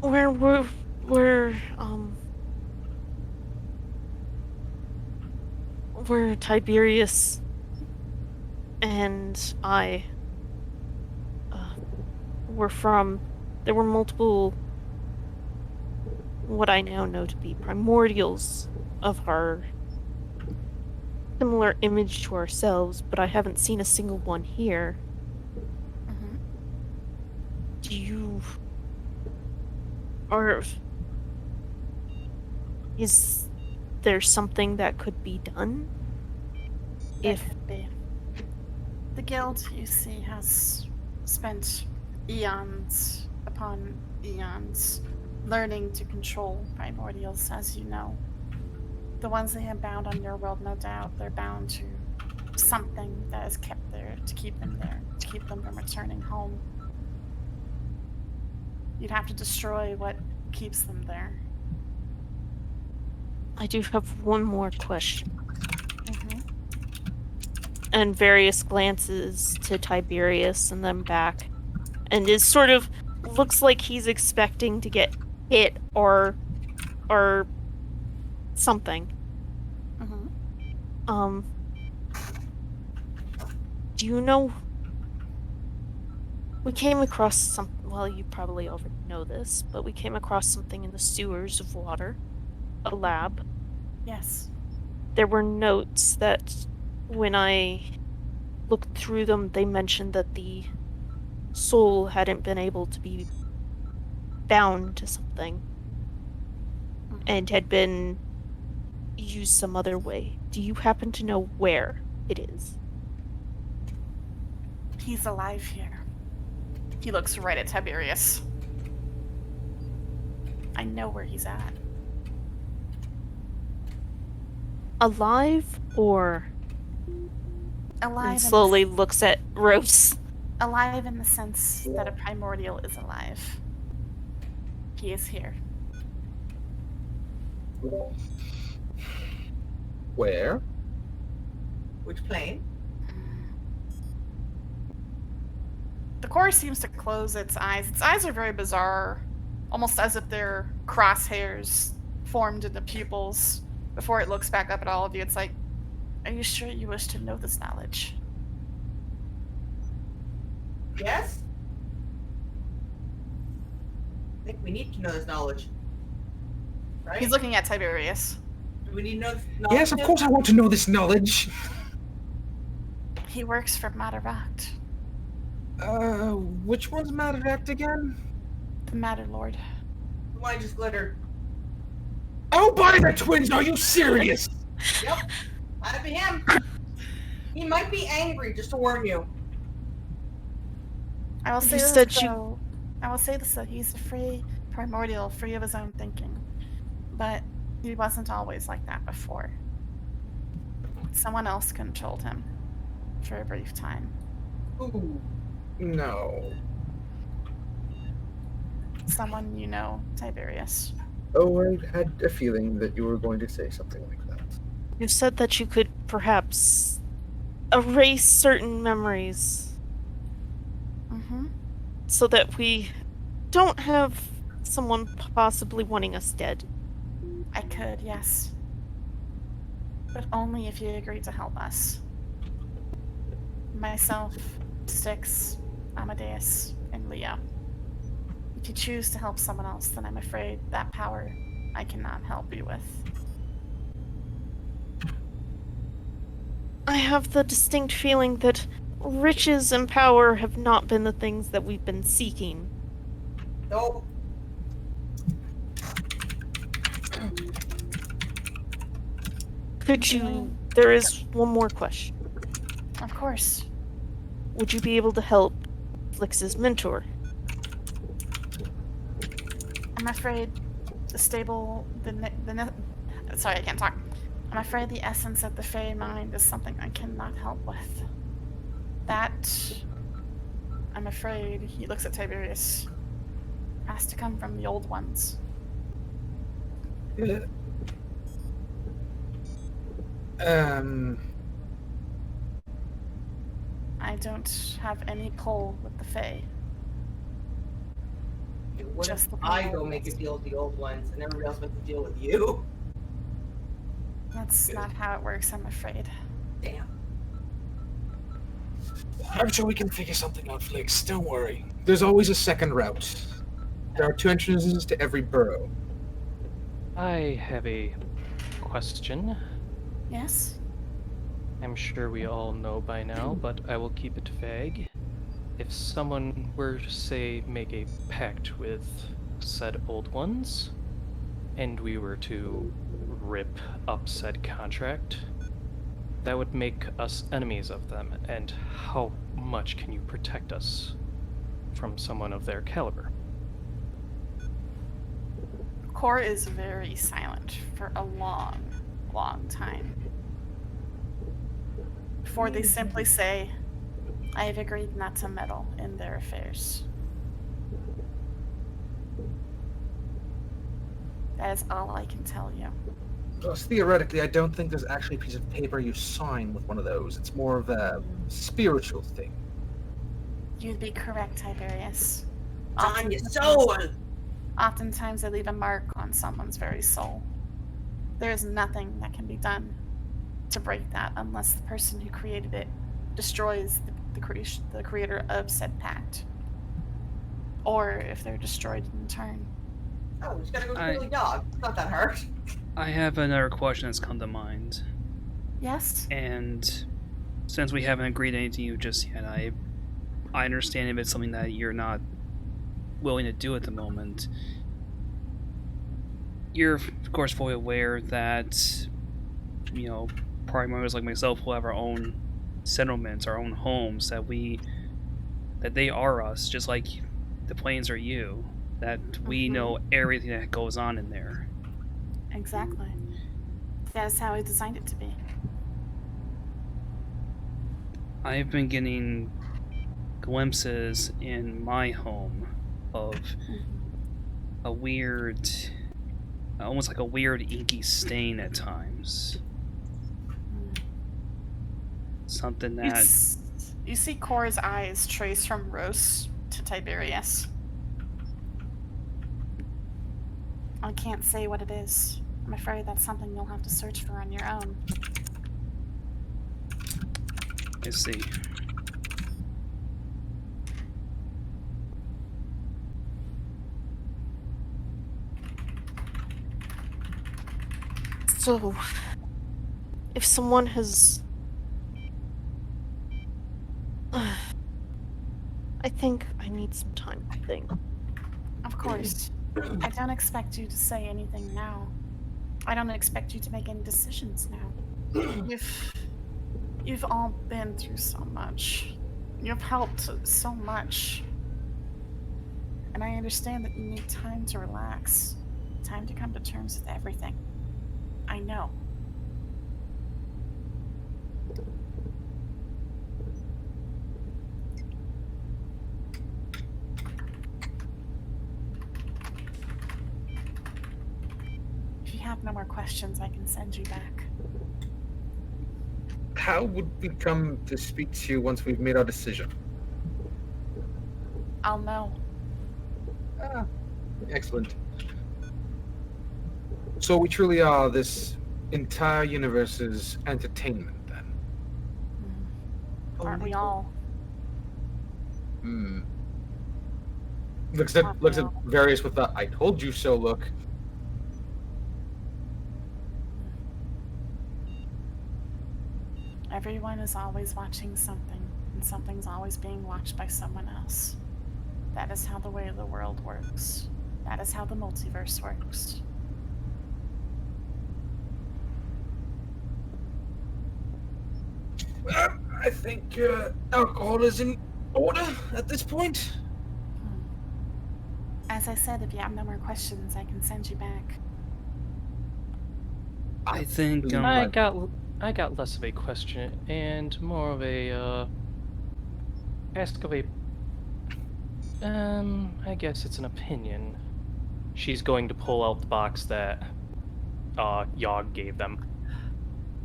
Where Tiberius and I were from, there were multiple, what I now know to be primordials of our similar image to ourselves, but I haven't seen a single one here. Do you... Or... Is there something that could be done? There If... could be. The guild, you see, has spent eons upon eons learning to control primordials, as you know. The ones they have bound on your world, no doubt, they're bound to something that is kept there, to keep them from returning home. You'd have to destroy what keeps them there. I do have one more question. Mm-hmm. And various glances to Tiberius and then back. And is sort of looks like he's expecting to get hit or something. Mm-hmm. Do you know, we came across some, well, you probably already know this, but we came across something in the sewers of water, a lab. Yes. There were notes that when I looked through them, they mentioned that the soul hadn't been able to be bound to something and had been used some other way. Do you happen to know where it is? He's alive here. He looks right at Tiberius. I know where he's at. Alive or... Alive. And slowly looks at Rose. Alive in the sense that a primordial is alive. He is here. Where? Which plane? The core seems to close its eyes. Its eyes are very bizarre, almost as if they're crosshairs formed into pupils. Before it looks back up at all of you, it's like, are you sure you wish to know this knowledge? Yes? I think we need to know this knowledge. Right? He's looking at Tiberius. Do we need to know this knowledge? Yes, of course I want to know this knowledge. He works for Mataract, Which one's Mataract again? the Matter Lord. The one I just glittered. Oh, by the twins, are you serious? Yep. That'd be him. He might be angry, just to warn you. I will say You this, said you- though. I will say this, though. He's a free primordial, free of his own thinking. But he wasn't always like that before. Someone else controlled him for a brief time. Ooh, no. Someone you know, Tiberius. Oh, I had a feeling that you were going to say something like that. You said that you could perhaps erase certain memories Mm-hmm. so that we don't have someone possibly wanting us dead. I could, yes. But only if you agree to help us. Myself, Styx, Amadeus, and Leo. If you choose to help someone else, then I'm afraid that power I cannot help you with. I have the distinct feeling that riches and power have not been the things that we've been seeking. Nope. Could you... There is one more question. Of course. Would you be able to help Flix's mentor? I'm afraid the stable, sorry, I can't talk. I'm afraid the essence of the Fey mind is something I cannot help with. That, I'm afraid, he looks at Tiberius, has to come from the old ones. I don't have any pull with the Fey. What Just if the I go primordials. make a deal with the old ones and everybody else makes a deal with you? That's not how it works, I'm afraid. Damn. I'm sure we can figure something out, Flix. Don't worry. There's always a second route. There are 2 entrances to every burrow. I have a question. Yes? I'm sure we all know by now, but I will keep it vague. If if someone were to, say, make a pact with said old ones, and we were to rip up said contract, that would make us enemies of them, and how much can you protect us from someone of their caliber? Core is very silent for a long, long time. Before they simply say, I have agreed not to meddle in their affairs. That is all I can tell you. Plus, theoretically, I don't think there's actually a piece of paper you sign with one of those. It's more of a spiritual thing. You'd be correct, Tiberius. On your soul. Oftentimes they leave a mark on someone's very soul. There is nothing that can be done to break that unless the person who created it destroys the creator of said pact. Or if they're destroyed in turn. Oh, we just gotta go kill the dog. It's not that hard. I have another question that's come to mind. Yes? And since we haven't agreed to anything just yet, I understand if it's something that you're not willing to do at the moment. You're, of course, fully aware that, probably members like myself will have our own settlements, our own homes, that they are us, just like the planes are you, that we know everything that goes on in there. Exactly. That is how I designed it to be. I've been getting glimpses in my home of a weird, almost like a weird inky stain at times. Something that... You see Cora's eyes trace from Rose to Tiberius. I can't say what it is. I'm afraid that's something you'll have to search for on your own. I see. So, if someone has... I think I need some time to think. Of course. I don't expect you to say anything now. I don't expect you to make any decisions now. You've all been through so much. You've helped so much. And I understand that you need time to relax. Time to come to terms with everything. I know. If you have no more questions, I can send you back. How would we come to speak to you once we've made our decision? I'll know. Excellent. So we truly are this entire universe's entertainment, then? Aren't we all? Looks at Various with the "I told you so" look. Everyone is always watching something, and something's always being watched by someone else. That is how the way of the world works. That is how the multiverse works. I think alcohol is in order at this point. As I said, if you have no more questions, I can send you back. I think I got less of a question and more of a ask of a I guess it's an opinion. She's going to pull out the box that Yogg gave them.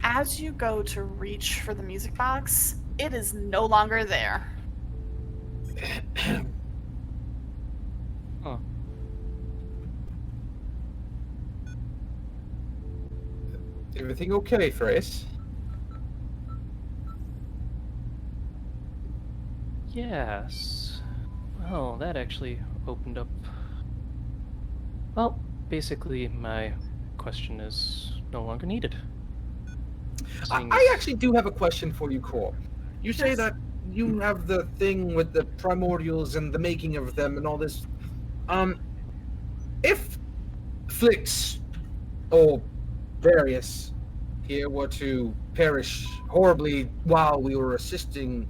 As you go to reach for the music box, it is no longer there. Huh. Everything okay, Thrace? Yes. Well, that actually opened up... Well, basically, my question is no longer needed. I actually do have a question for you, Cor. You say Yes. that you have the thing with the primordials and the making of them and all this. If Flix or various here were to perish horribly while we were assisting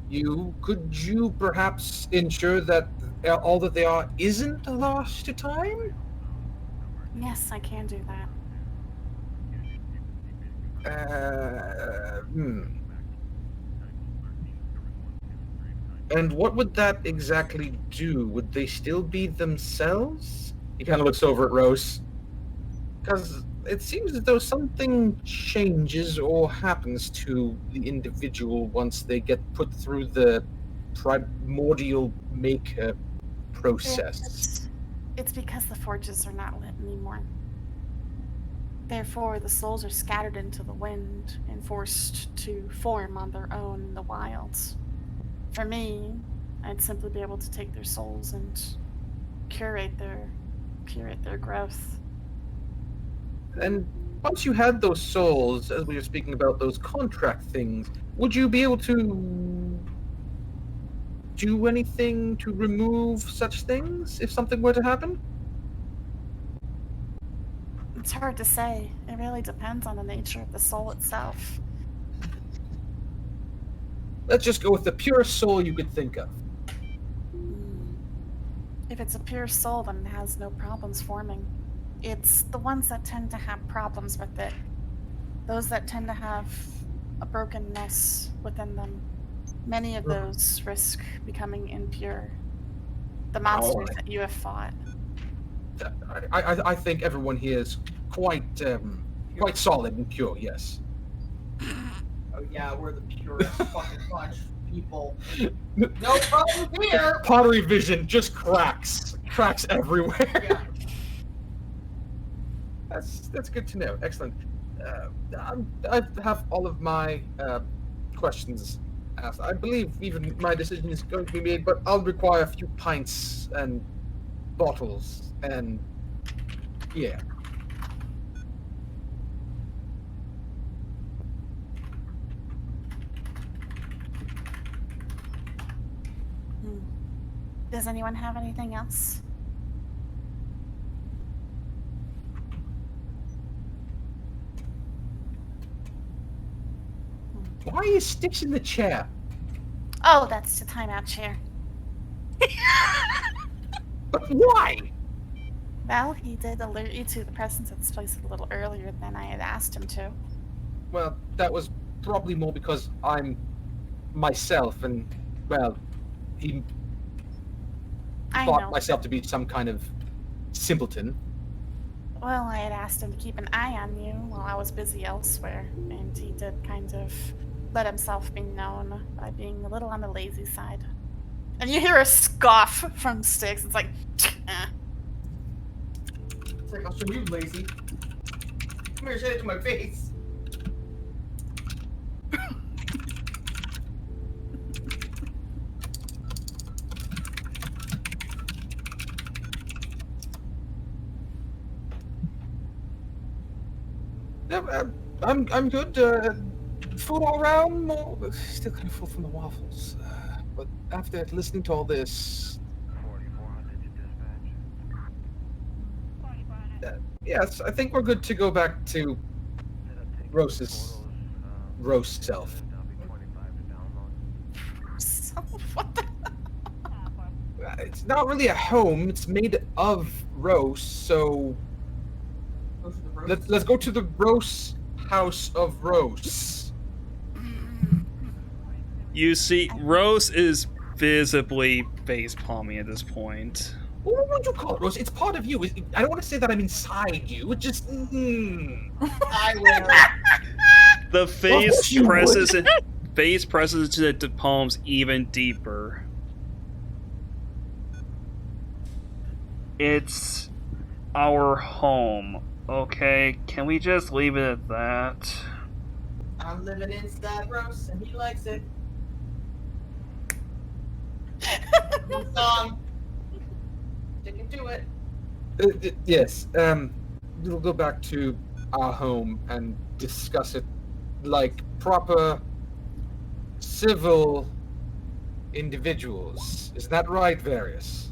you, could you perhaps ensure that all that they are isn't lost to time? Yes, I can do that. And what would that exactly do? Would they still be themselves? He kind of looks over at Rose. Because it seems as though something changes or happens to the individual once they get put through the primordial maker process. It's because the forges are not lit anymore. Therefore, the souls are scattered into the wind and forced to form on their own in the wilds. For me, I'd simply be able to take their souls and curate their growth. And once you had those souls, as we were speaking about those contract things, would you be able to do anything to remove such things if something were to happen? It's hard to say. It really depends on the nature of the soul itself. Let's just go with the purest soul you could think of. If it's a pure soul, then it has no problems forming. It's the ones that tend to have problems with it. Those that tend to have a brokenness within them. Many of those risk becoming impure. The monsters that you have fought. I think everyone here is quite solid and pure, yes. Oh yeah, we're the purest fucking bunch of people. No problem here! Pottery vision just cracks everywhere. Yeah. That's good to know. Excellent. I have all of my questions asked. I believe even my decision is going to be made, but I'll require a few pints and bottles and yeah. Does anyone have anything else? Why are you sticks in the chair? Oh, that's the timeout chair. But why? Well, he did alert you to the presence of this place a little earlier than I had asked him to. Well, that was probably more because I'm myself and, well, he I thought know. myself to be some kind of simpleton. Well, I had asked him to keep an eye on you while I was busy elsewhere, and he did kind of let himself be known by being a little on the lazy side. And you hear a scoff from Styx. It's like, eh. It's like, I'll show you lazy. Come here, say it to my face. I'm good. Food all around. Still kind of full from the waffles. But after listening to all this, yes, I think we're good to go back to Rose's roast self. So, what the? It's not really a home. It's made of Rose, so let's go to the Rose House of Rose. You see, Rose is visibly face palming at this point. What would you call it, Rose? It's part of you. I don't want to say that I'm inside you. It just. I will. The face you presses into the palms even deeper. It's our home, okay? Can we just leave it at that? I'm living inside Rose, and he likes it. Good song. Sticking to it. Yes. We'll go back to our home and discuss it like proper civil individuals. Is that right, Various?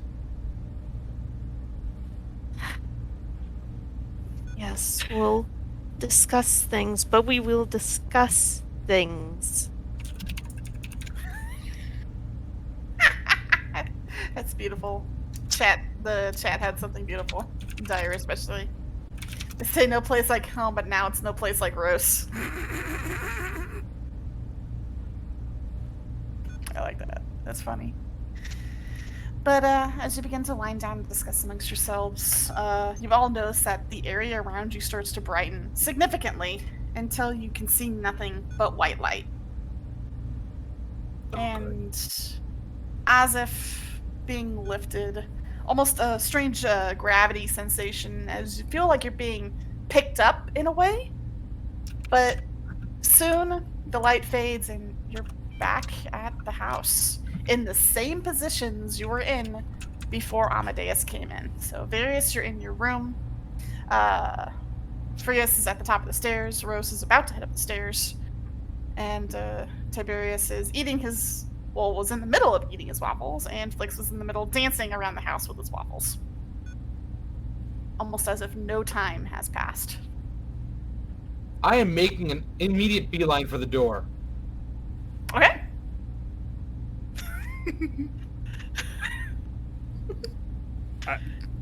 Yes, we'll discuss things, but we will discuss things. That's beautiful. The chat had something beautiful. Dire especially. They say no place like home, but now it's no place like Rose. I like that. That's funny. But as you begin to wind down and discuss amongst yourselves, you've all noticed that the area around you starts to brighten significantly until you can see nothing but white light. And as if being lifted, almost a strange gravity sensation as you feel like you're being picked up in a way. But soon the light fades and you're back at the house in the same positions you were in before Amadeus came in. So Various, you're in your room. Frias is at the top of the stairs. Rose is about to head up the stairs. And Tiberius is eating his... Well, was in the middle of eating his waffles, and Flix was in the middle dancing around the house with his waffles. Almost as if no time has passed. I am making an immediate beeline for the door. Okay.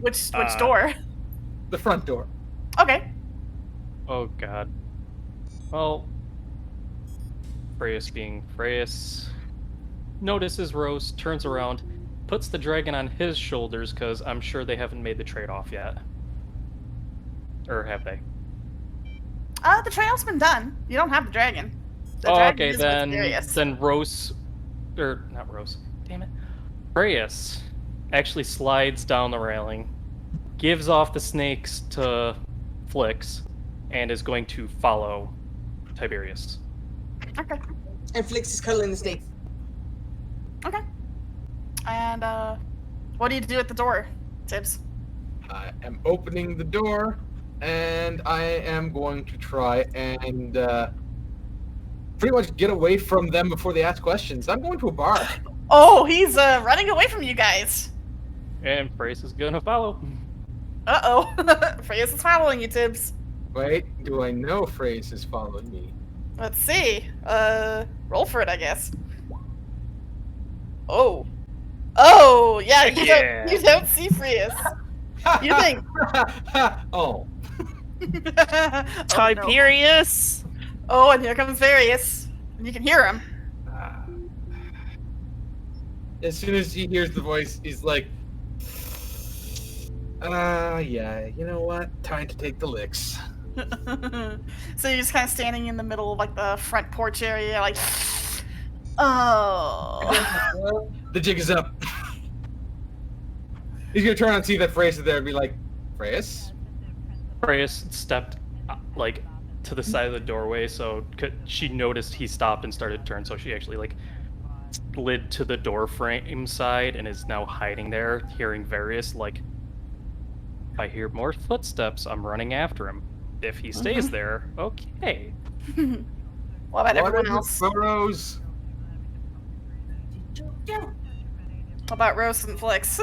Which door? The front door. Okay. Oh god. Well, Freya's being Freya's notices Rose, turns around, puts the dragon on his shoulders because I'm sure they haven't made the trade-off yet. Or have they? The trade-off's been done. You don't have the dragon. The Oh, dragon okay, is with Darius. then Rose, or not Rose, damn it, Freya's actually slides down the railing, gives off the snakes to Flix, and is going to follow Tiberius. Okay. And Flix is cuddling the snake. Okay. And what do you do at the door, Tibbs? I am opening the door, and I am going to try and pretty much get away from them before they ask questions. I'm going to a bar. Oh, he's running away from you guys. And Freya's is gonna follow. Uh-oh. Freya's is following you, Tibbs. Wait, do I know Phrase is following me? Let's see. Roll for it, I guess. Oh. Oh, yeah, you don't see Freya's. You think. Oh. Oh, no. Tiberius! Oh, and here comes Various. And you can hear him. As soon as he hears the voice, he's like, yeah, you know what? Time to take the licks. So you're just kind of standing in the middle of like the front porch area, like, oh. The jig is up. He's gonna turn and see that Phrase is there and be like, Phrase? Freya's stepped like to the side of the doorway, so she noticed he stopped and started to turn, so she actually like slid to the door frame side and is now hiding there, hearing Various like, if I hear more footsteps, I'm running after him. If he stays there, okay. What about everyone else? Photos. What about Rose and Flix?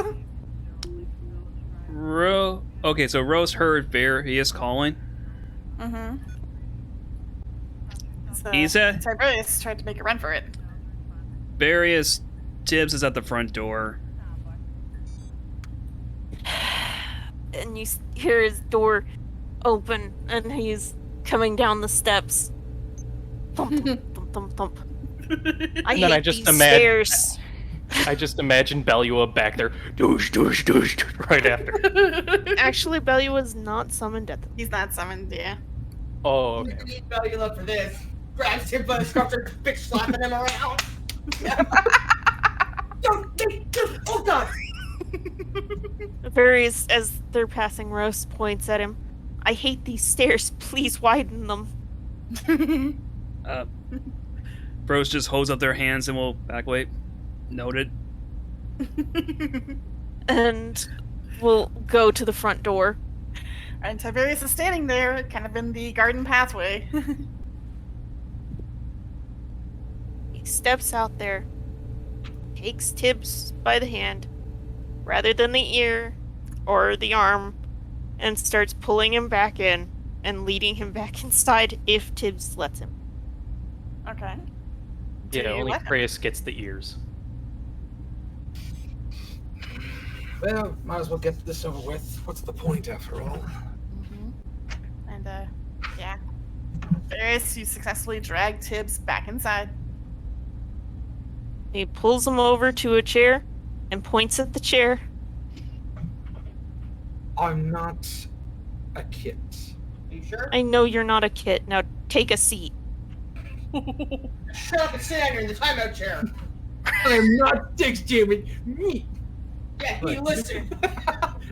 Okay, so Rose heard Various calling. Mm-hmm. So, Isa? Tiberius tried to make a run for it. Various Tibbs is at the front door. And you hear his door open, and he's coming down the steps. Thump, thump, thump, thump, thump. I And then hate I just these imagine- stairs. I just imagine Belua back there, douche, douche, douche, right after. Actually, Belua's not summoned at the... He's not summoned, yeah. Oh, okay. You need Belula for this. Grabs him by the scarf and bitch slapping him around. Oh god! Various, as they're passing Rose, points at him. I hate these stairs. Please widen them. Bros just holds up their hands and will back away. Noted. And we'll go to the front door. And Tiberius is standing there, kind of in the garden pathway. He steps out there. takes Tibbs by the hand, rather than the ear or the arm, and starts pulling him back in and leading him back inside if Tibbs lets him. Okay. Do Yeah, you only let him? Kreis gets the ears. Well, might as well get this over with. What's the point after all? And yeah. Varys, you successfully drag Tibbs back inside. He pulls him over to a chair and points at the chair. I'm not a kid. Are you sure? I know you're not a kid. Now take a seat. Shut up and sit down here in the timeout chair. I'm not Dick's jamming me. Yeah, he Right. listened.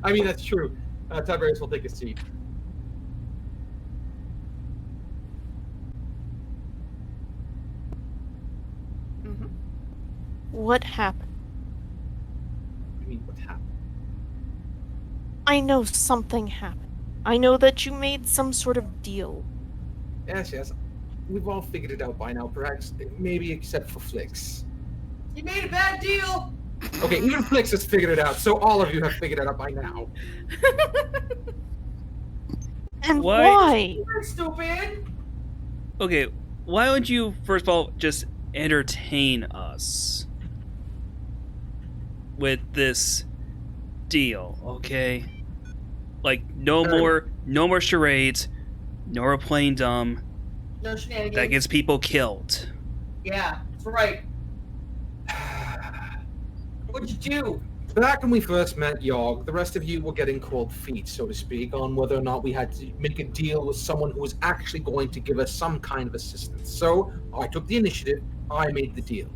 I mean, that's true. Tiberius will take a seat. Mm-hmm. What happened? I mean, what happened? I know something happened. I know that you made some sort of deal. Yes, yes. We've all figured it out by now, perhaps. Maybe except for Flix. You made a bad deal. Okay, even Flix has figured it out, so all of you have figured it out by now. And What? why? You're stupid. Okay, why don't you first of all just entertain us with this deal, okay? Like no more charades, no more playing dumb. No shenanigans. That gets people killed. Yeah, that's right. What'd you do? Back when we first met Yogg, the rest of you were getting cold feet, so to speak, on whether or not we had to make a deal with someone who was actually going to give us some kind of assistance. So I took the initiative, I made the deal.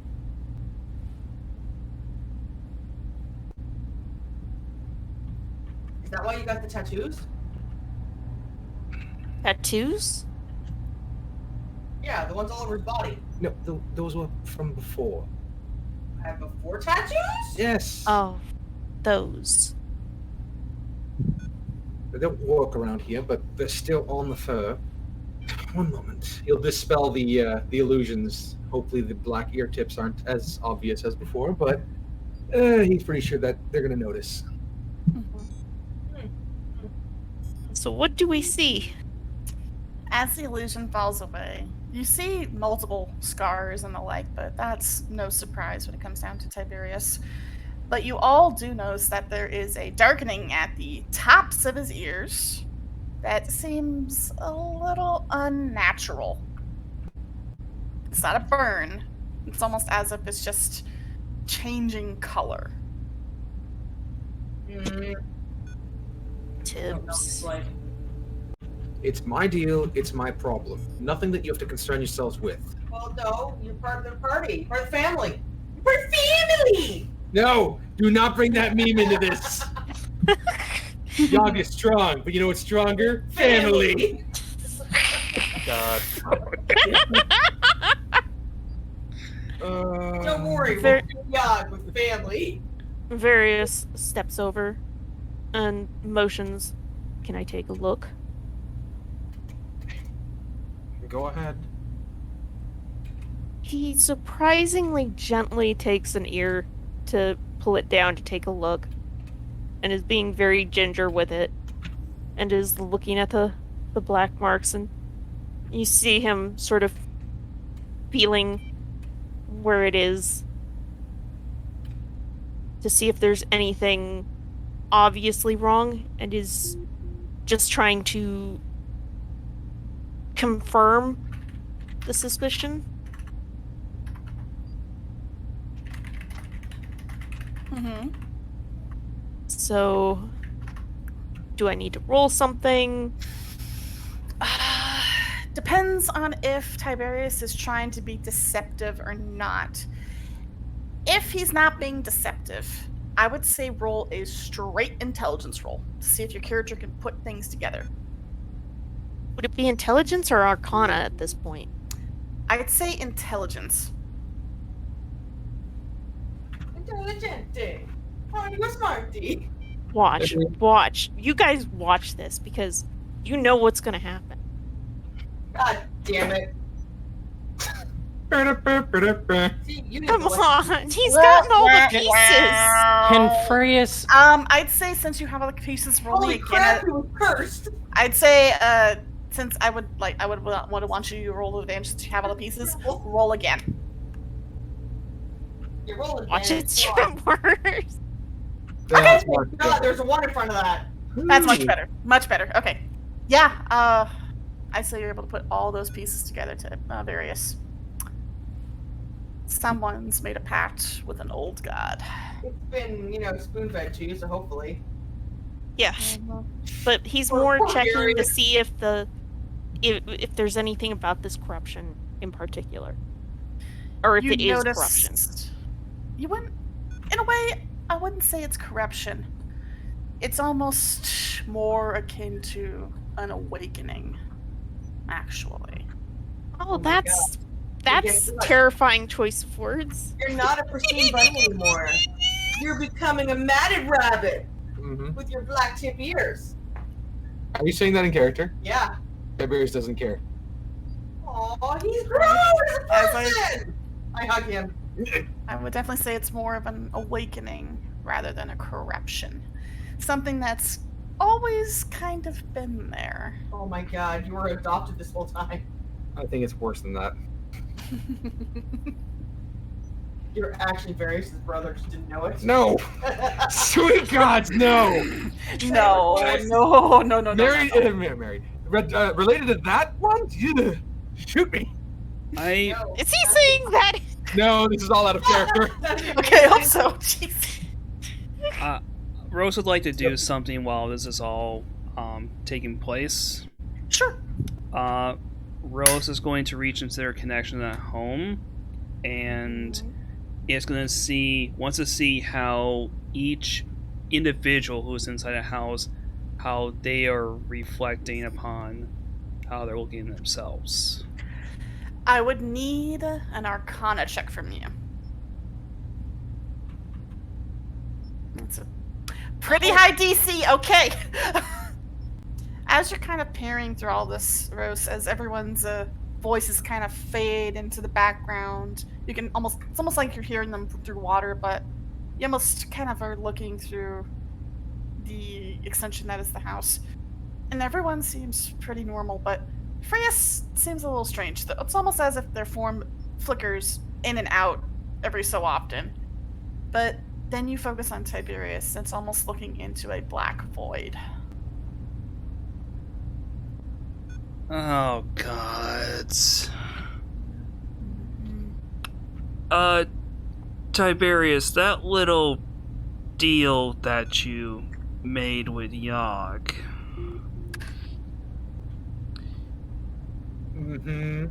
Is that why you got the tattoos? Tattoos? Yeah, the ones all over his body. No, those were from before. I have before tattoos? Yes. Oh, those. They don't work around here, but they're still on the fur. One moment. He'll dispel the illusions. Hopefully the black ear tips aren't as obvious as before, but he's pretty sure that they're going to notice. So what do we see? As the illusion falls away, you see multiple scars and the like, but that's no surprise when it comes down to Tiberius. But you all do notice that there is a darkening at the tops of his ears that seems a little unnatural. It's not a burn. It's almost as if it's just changing color. Tibbs. Like, It's my deal, it's my problem. Nothing that you have to concern yourselves with. well, no, you're part of the party, part of the family. You're part of family! No! Do not bring that meme into this! Yogg is strong, but you know what's stronger? Family! God. Don't worry, we'll Ver- do Yogg with the family. Various steps over and motions. Can I take a look? Go ahead. He surprisingly gently takes an ear to pull it down to take a look, and is being very ginger with it, and is looking at the black marks, and you see him sort of feeling where it is to see if there's anything obviously wrong, and is just trying to confirm the suspicion. Mm-hmm. So, do I need to roll something? Depends on if Tiberius is trying to be deceptive or not. If he's not being deceptive, I would say roll a straight intelligence roll to see if your character can put things together. Would it be intelligence or arcana at this point? I'd say intelligence. Intelligente. Oh, you're smarty. Watch. You guys watch this because you know what's gonna happen. God damn it. See, you Come didn't listen. on, he's gotten all the pieces. Can Freya's I'd say since you have all the pieces, roll me Holy again. crap, he was cursed. I'd say, since I would want you to roll advantage since you have all the pieces. Roll again. You're rolling Watch damage. it Come on. get worse. That's Oh much my God, better. there's a 1 in front of that. That's much better. Much better. Okay. Yeah. I say you're able to put all those pieces together to various. Someone's made a pact with an old god. It's been, spoon-fed to you, so hopefully. Yeah, but he's Poor- more poor checking to Darius. see if if there's anything about this corruption in particular, or if it is corruption. You wouldn't, in a way, I wouldn't say it's corruption. It's almost more akin to an awakening, actually. Oh, my that's Guess what? terrifying choice of words. You're not a pristine bunny anymore. You're becoming a matted rabbit Mhm. with your black tip ears. Are you saying that in character? Yeah. Tiberius doesn't care. Aw, he's grown as a As person! I hug him. I would definitely say it's more of an awakening rather than a corruption. Something that's always kind of been there. Oh my God, you were adopted this whole time. I think it's worse than that. You're actually Varys' brother, just didn't know it. No! Sweet gods, no! No. Married, married. Related to that one? Ugh. Shoot me. I No. Is he saying that? No, this is all out of character. Okay, I hope so. Jeez. Rose would like to do something while this is all taking place. Sure. Rose is going to reach into their connection at home, and is going to wants to see how each individual who is inside a house, how they are reflecting upon how they're looking at themselves. I would need an Arcana check from you. That's a pretty high DC. Okay. As you're kind of peering through all this, Rose, as everyone's voices kind of fade into the background, you can it's almost like you're hearing them through water, but you almost kind of are looking through the extension that is the house. And everyone seems pretty normal, but Freya seems a little strange. It's almost as if their form flickers in and out every so often. But then you focus on Tiberius, and it's almost looking into a black void. Oh God. Tiberius, that little deal that you made with Yogg. Mm-hmm.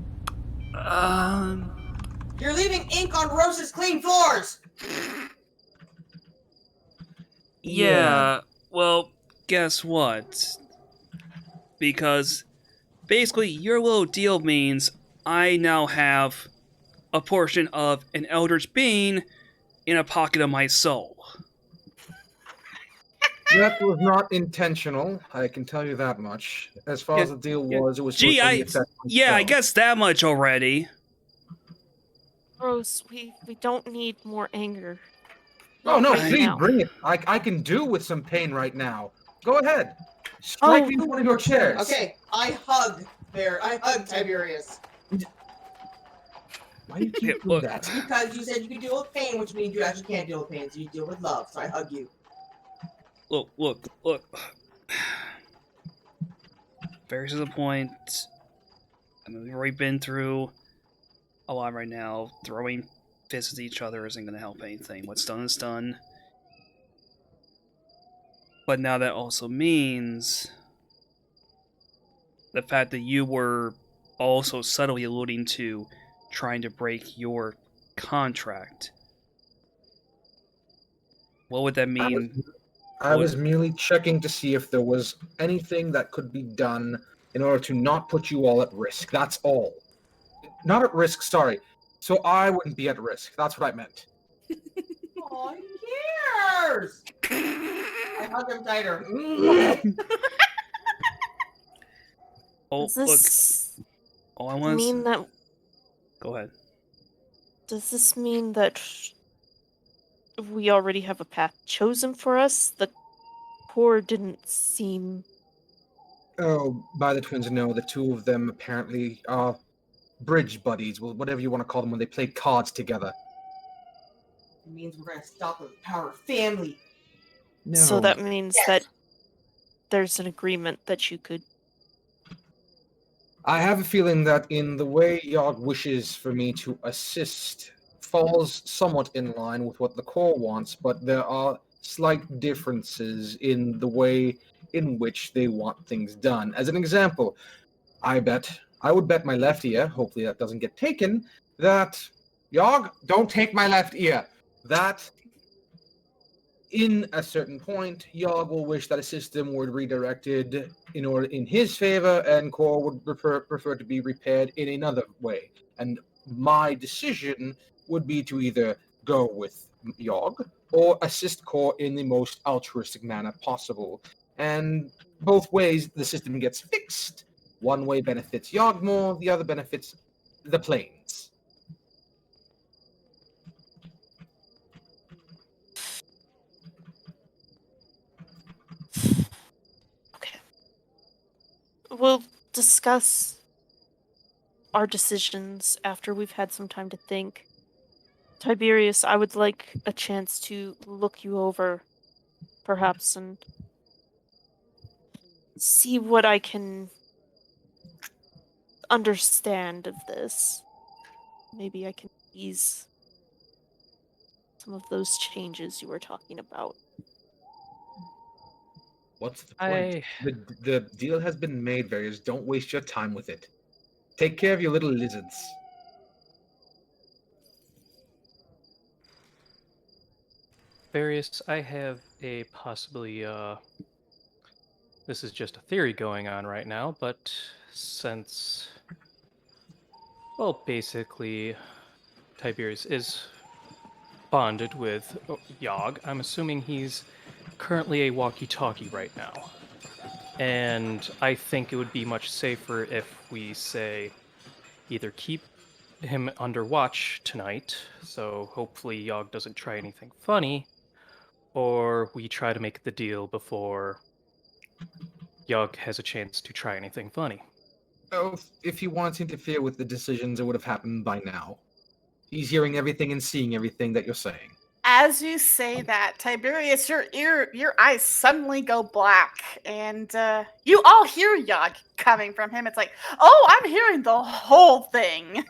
You're leaving ink on Rose's clean floors! Yeah, well, guess what? Because basically your little deal means I now have a portion of an Eldritch Being in a pocket of my soul. That was not intentional. I can tell you that much. As far as the deal was, it was. Gee, supposed to only affect I myself. guess that much already. Rose, we don't need more anger. Oh no! Right Please now. bring it. I can do with some pain right now. Go ahead. Strike me with one of your chairs. Okay, I hug Tiberius. Why do you keep Okay, doing look. that? Because you said you could deal with pain, which means you actually can't deal with pain, so you deal with love, so I hug you. Look. Very to the point. I mean, we've already been through a lot right now. Throwing fists at each other isn't going to help anything. What's done is done. But now that also means the fact that you were also subtly alluding to trying to break your contract. What would that mean? I was merely checking to see if there was anything that could be done in order to not put you all at risk. That's all. Not at risk, sorry. So I wouldn't be at risk. That's what I meant. Aw, he cares! I hug him tighter. Oh, Does this look. All I want mean that Go ahead. Does this mean that we already have a path chosen for us? The core didn't seem... Oh, by the twins, no. The two of them apparently are bridge buddies, whatever you want to call them, when they play cards together. It means we're gonna stop the power of family. No. So that means that there's an agreement that you could... I have a feeling that in the way Yogg wishes for me to assist falls somewhat in line with what the core wants, but there are slight differences in the way in which they want things done. As an example, I would bet my left ear, hopefully that doesn't get taken, that Yogg, don't take my left ear. That in a certain point, Yogg will wish that a system were redirected in his favor, and Core would prefer to be repaired in another way. And my decision would be to either go with Yogg or assist Core in the most altruistic manner possible. And both ways, the system gets fixed. One way benefits Yogg more, the other benefits the planes. Okay. We'll discuss our decisions after we've had some time to think. Tiberius, I would like a chance to look you over, perhaps, and see what I can understand of this. Maybe I can ease some of those changes you were talking about. What's the point? The deal has been made, Various. Don't waste your time with it. Take care of your little lizards. Various, I have a possibly, this is just a theory going on right now, but since, well, basically, Tiberius is bonded with Yogg, I'm assuming he's currently a walkie-talkie right now. And I think it would be much safer if we say either keep him under watch tonight, so hopefully Yogg doesn't try anything funny, or we try to make the deal before Yogg has a chance to try anything funny. Oh, if he wanted to interfere with the decisions, it would have happened by now. He's hearing everything and seeing everything that you're saying. As you say that, Tiberius, your eyes suddenly go black, and you all hear Yogg coming from him. It's like, oh, I'm hearing the whole thing.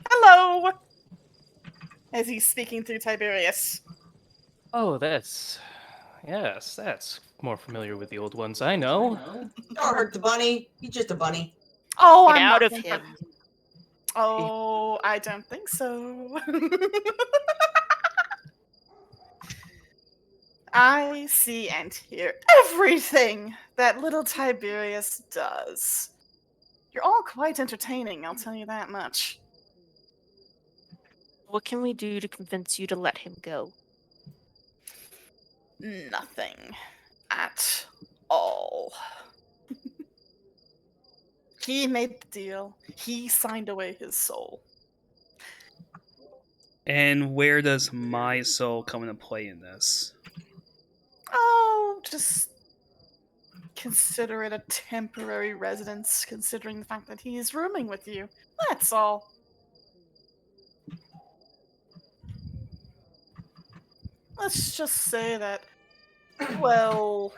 Hello, as he's speaking through Tiberius. Oh, that's more familiar with the old ones I know. Don't hurt the bunny. He's just a bunny. Oh, Get I'm out not of gonna- him. Oh, I don't think so. I see and hear everything that little Tiberius does. You're all quite entertaining, I'll tell you that much. What can we do to convince you to let him go? Nothing at all. He made the deal. He signed away his soul. And where does my soul come into play in this? Oh, just consider it a temporary residence, considering the fact that he's rooming with you. That's all. Let's just say that, well,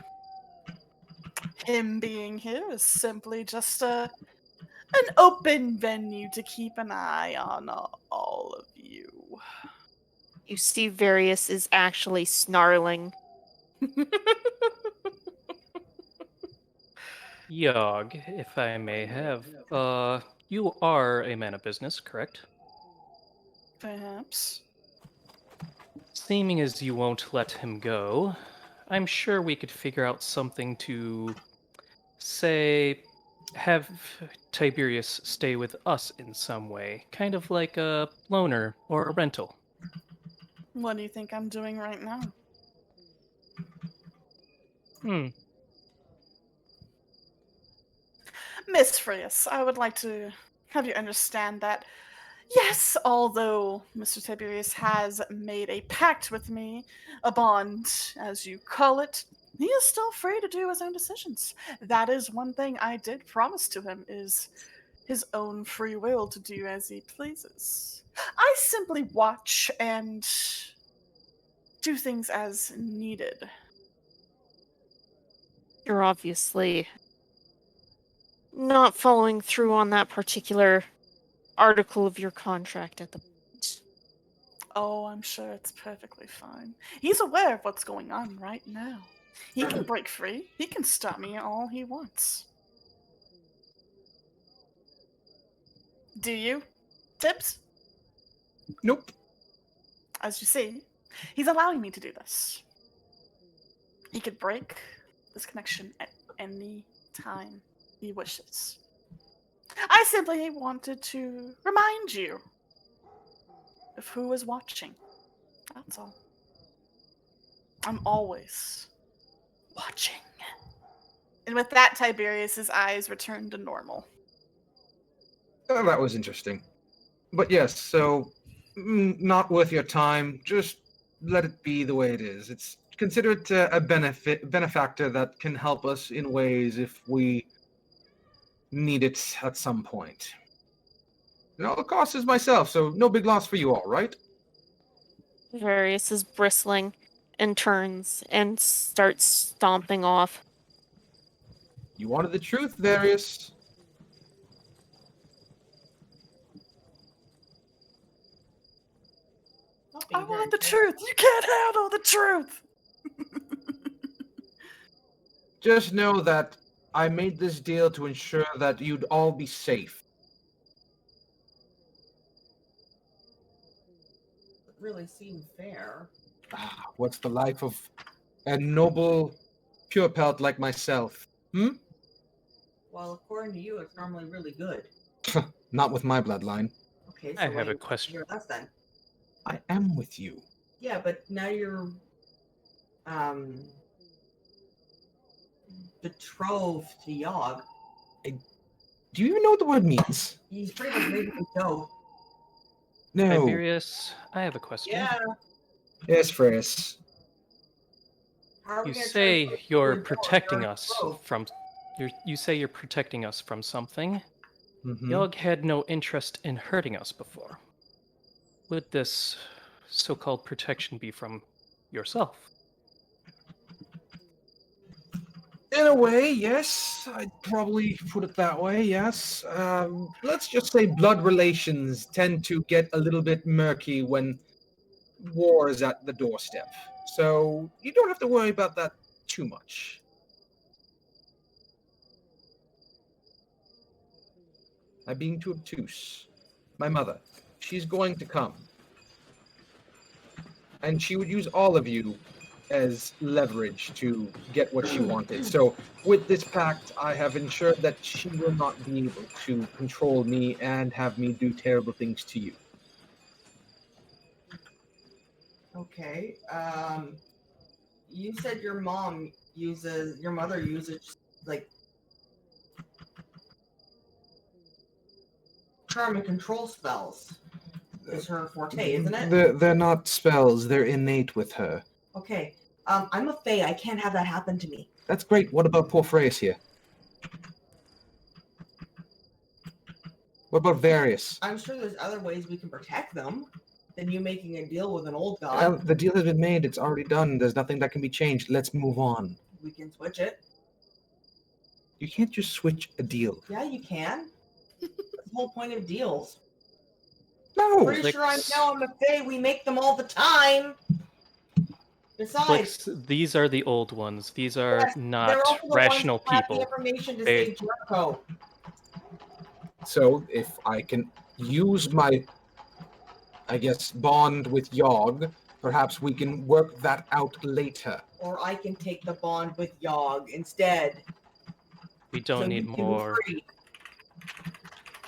him being here is simply just an open venue to keep an eye on all of you. You see Various is actually snarling. Yogg, if I may have, you are a man of business, correct? Perhaps. Seeming as you won't let him go, I'm sure we could figure out something to, say, have Tiberius stay with us in some way, kind of like a loaner or a rental. What do you think I'm doing right now? Miss Frias, I would like to have you understand that Yes, although Mr. Tiberius has made a pact with me, a bond, as you call it, he is still free to do his own decisions. That is one thing I did promise to him, is his own free will to do as he pleases. I simply watch and do things as needed. You're obviously not following through on that particular article of your contract at the moment. Oh, I'm sure it's perfectly fine. He's aware of what's going on right now. He can break free. He can stop me all he wants. Do you, Tibbs? Nope. As you see, he's allowing me to do this. He could break this connection at any time he wishes. I simply wanted to remind you of who is watching. That's all. I'm always watching. And with that, Tiberius's eyes returned to normal. Oh, that was interesting. But yes, so not worth your time. Just let it be the way it is. It's consider it a benefactor that can help us in ways if we need it at some point. And all the cost is myself, so no big loss for you all, right? Various is bristling and turns and starts stomping off. You wanted the truth, Various. I want the truth. You can't handle the truth. Just know that I made this deal to ensure that you'd all be safe. Doesn't really seem fair. What's the life of a noble pure pelt like myself? Well, according to you, it's normally really good. Not with my bloodline. Okay, so I why have a you question. hear us then? I am with you. Yeah, but now you're betrothed to Yogg. Do you even know what the word means? He's pretty much ready to go. No. Tiberius, I have a question. Yeah. Yes, Freris. How are we You gonna say translate you're the door? protecting You're us betrothed. from. You say you're protecting us from something. Mhm. Yogg had no interest in hurting us before. Would this so-called protection be from yourself? In a way, yes. I'd probably put it that way, yes. Let's just say blood relations tend to get a little bit murky when war is at the doorstep. So you don't have to worry about that too much. I'm being too obtuse. My mother, she's going to come. And she would use all of you as leverage to get what she wanted. So with this pact, I have ensured that she will not be able to control me and have me do terrible things to you. Okay. You said your mother uses like charm and control spells. Is her forte, isn't it? They're not spells, they're innate with her. Okay. I'm a fae. I can't have that happen to me. That's great. What about poor Freys here? What about Various? I'm sure there's other ways we can protect them than you making a deal with an old god. The deal has been made. It's already done. There's nothing that can be changed. Let's move on. We can switch it. You can't just switch a deal. Yeah, you can. That's the whole point of deals. No! Pretty sure I know I'm a fae. We make them all the time. Besides, Flix, these are the old ones. These are yes, they're not also the rational ones who have people. the information to They- save Jericho. So if I can use my, I guess, bond with Yogg, perhaps we can work that out later. Or I can take the bond with Yogg instead. We don't so need you can be more. free.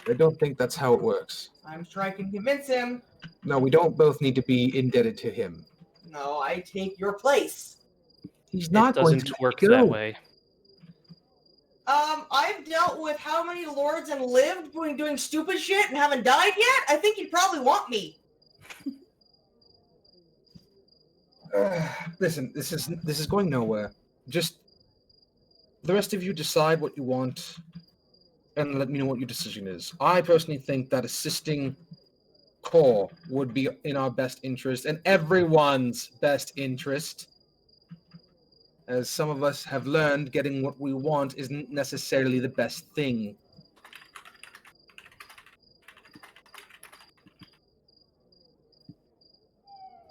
I don't think that's how it works. I'm sure I can convince him. No, we don't both need to be indebted to him. No, I take your place. He's It not going doesn't to work go. that way. I've dealt with how many lords and lived doing stupid shit and haven't died yet. I think you'd probably want me. Listen, this is going nowhere. Just the rest of you decide what you want, and let me know what your decision is. I personally think that assisting Core would be in our best interest, and everyone's best interest. As some of us have learned, getting what we want isn't necessarily the best thing.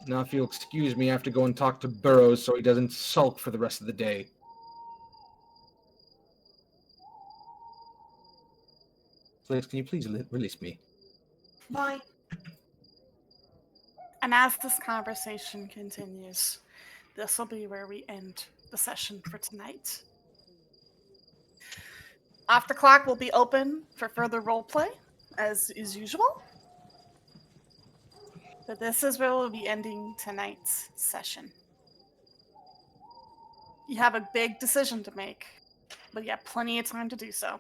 Now, if you'll excuse me, I have to go and talk to Burroughs so he doesn't sulk for the rest of the day. Flix, can you please release me? Bye. And as this conversation continues, this will be where we end the session for tonight. Off the clock will be open for further roleplay, as is usual. But this is where we'll be ending tonight's session. You have a big decision to make, but you have plenty of time to do so.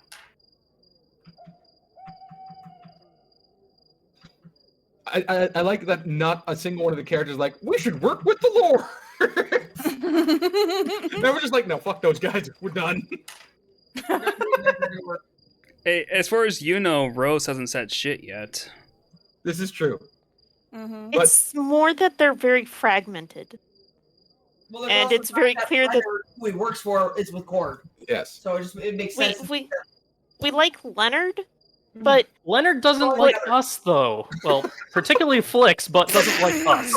I like that not a single one of the characters is like, we should work with the Lord. Now we're just like, no, fuck those guys. We're done. Hey, as far as you know, Rose hasn't said shit yet. This is true. Mm-hmm. But- It's more that they're very fragmented. Well, there's And also it's the very fact clear that- Leonard, who he works for is with Cord, Yes. so it makes sense. We like Leonard, but Leonard doesn't Oh, like Leonard. us, though. Well, particularly Flix, but doesn't like us.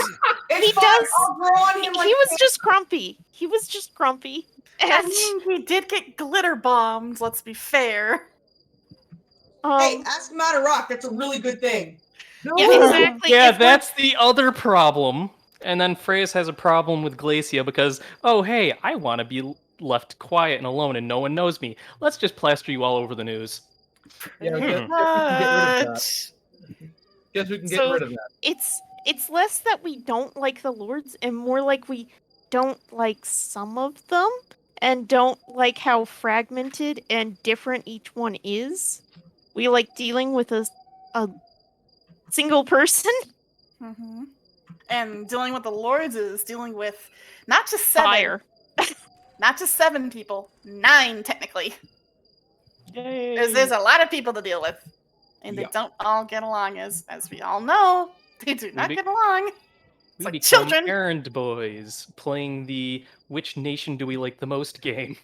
It's He fine, does- I'll grow on him like he was just grumpy. He was just grumpy. I And mean, he did get glitter bombed, let's be fair. Hey, ask Matter Rock. That's a really good thing. yeah, exactly. Yeah, If we're- that's the other problem. And then Freyas has a problem with Glacia because, oh, hey, I want to be left quiet and alone and no one knows me. Let's just plaster you all over the news. Yeah, Hmm. guess we can get rid of that. But Guess we can get So- rid of that. it's less that we don't like the lords and more like we don't like some of them and don't like how fragmented and different each one is. We like dealing with a single person. Mhm. And dealing with the lords is dealing with not just seven, Fire. not just 7 people, 9 technically. Yay. There's a lot of people to deal with, and they Yeah. don't all get along, as we all know. They do not be- get along. We like become children. errand boys playing the which nation do we like the most game.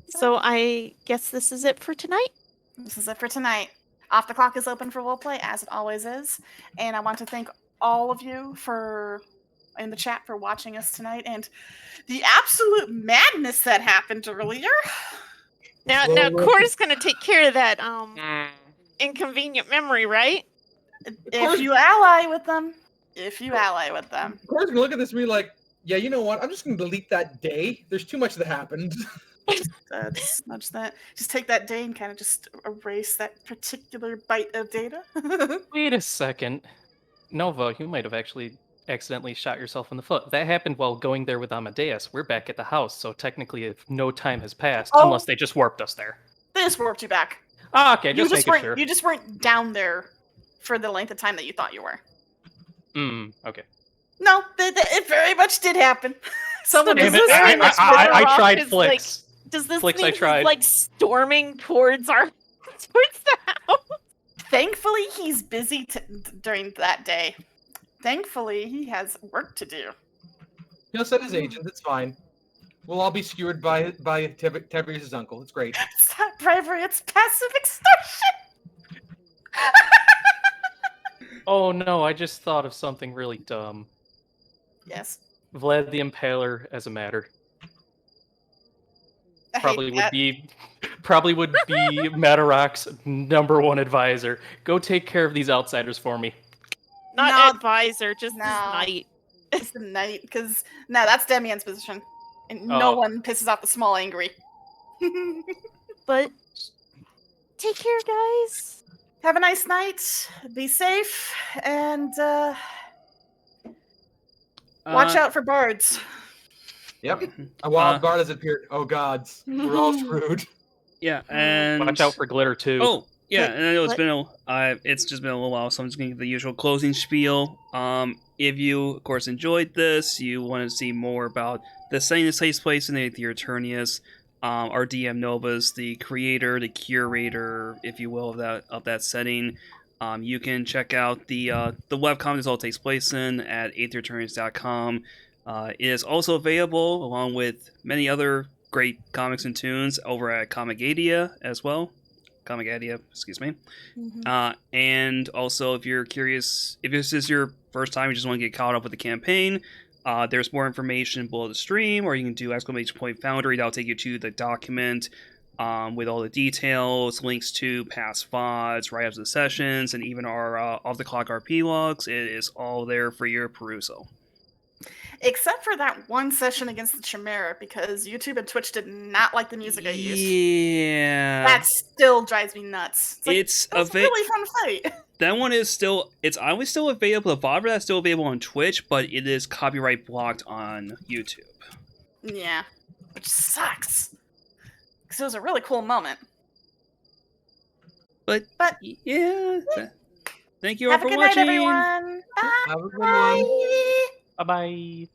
So I guess this is it for tonight. This is it for tonight. Off the Clock is open for roleplay, as it always is. And I want to thank all of you in the chat for watching us tonight and the absolute madness that happened earlier. Now Well, Cora's gonna take care of that inconvenient memory, right? If you ally with them. If you ally with them. Of course, we look at this and be like, yeah, you know what? I'm just going to delete that day. There's too much that happened. Just nudge that. Just take that day and kind of just erase that particular byte of data. Wait a second. Nova, you might have actually accidentally shot yourself in the foot. That happened while going there with Amadeus. We're back at the house, so technically if no time has passed, Oh. unless they just warped us there. They just warped you back. Ah, okay, You just just making weren't. sure. You just weren't down there for the length of time that you thought you were. Okay. No, it very much did happen. Someone Does Damn it, this very mean much that did. Better I Off tried is, Flix. Does this Flix, mean I he's tried. like storming towards our towards the house? Thankfully, he's busy during that day. Thankfully, he has work to do. He'll send his agent. It's fine. We'll all be skewered by Tiberius' uncle. It's great. It's not bribery, it's passive extortion. Oh no, I just thought of something really dumb. Yes. Vlad the Impaler as a matter. I hate Probably would that. be Matarok's #1 advisor. Go take care of these outsiders for me. Not No. advisor, just No. this night. It's the night, because no, that's Demian's position, and no Oh. one pisses off the small angry. But take care, guys. Have a nice night. Be safe, and watch out for birds. Yep. A wild Uh, bard has appeared. Oh gods, we're all screwed. Yeah, and Watch out for glitter too. Oh, yeah, Wait, and I know what? it's just been a little while, so I'm just going to give the usual closing spiel. If you, of course, enjoyed this, you want to see more about the setting that takes place in Aether Eternius. Our DM Nova's the creator, the curator, if you will, of that setting. You can check out the webcomic this all takes place in at aethereternius.com. It is also available, along with many other great comics and tunes, over at Comicadia as well. Comicadia, excuse me. And also, if you're curious, if this is your first time, you just want to get caught up with the campaign, there's more information below the stream, or you can do !Foundry. That'll take you to the document with all the details, links to past VODs, write-ups of the sessions, and even our off-the-clock RP logs. It is all there for your perusal. Except for that one session against the Chimera, because YouTube and Twitch did not like the music I used. Yeah. That still drives me nuts. It's that was a really fun fight. That one is still, it's always still available. The VOD for that's still available on Twitch, but it is copyright blocked on YouTube. Yeah, which sucks. Because it was a really cool moment. But yeah. Thank you all Have for a good watching. night, everyone. Bye. Have a good one. Bye bye.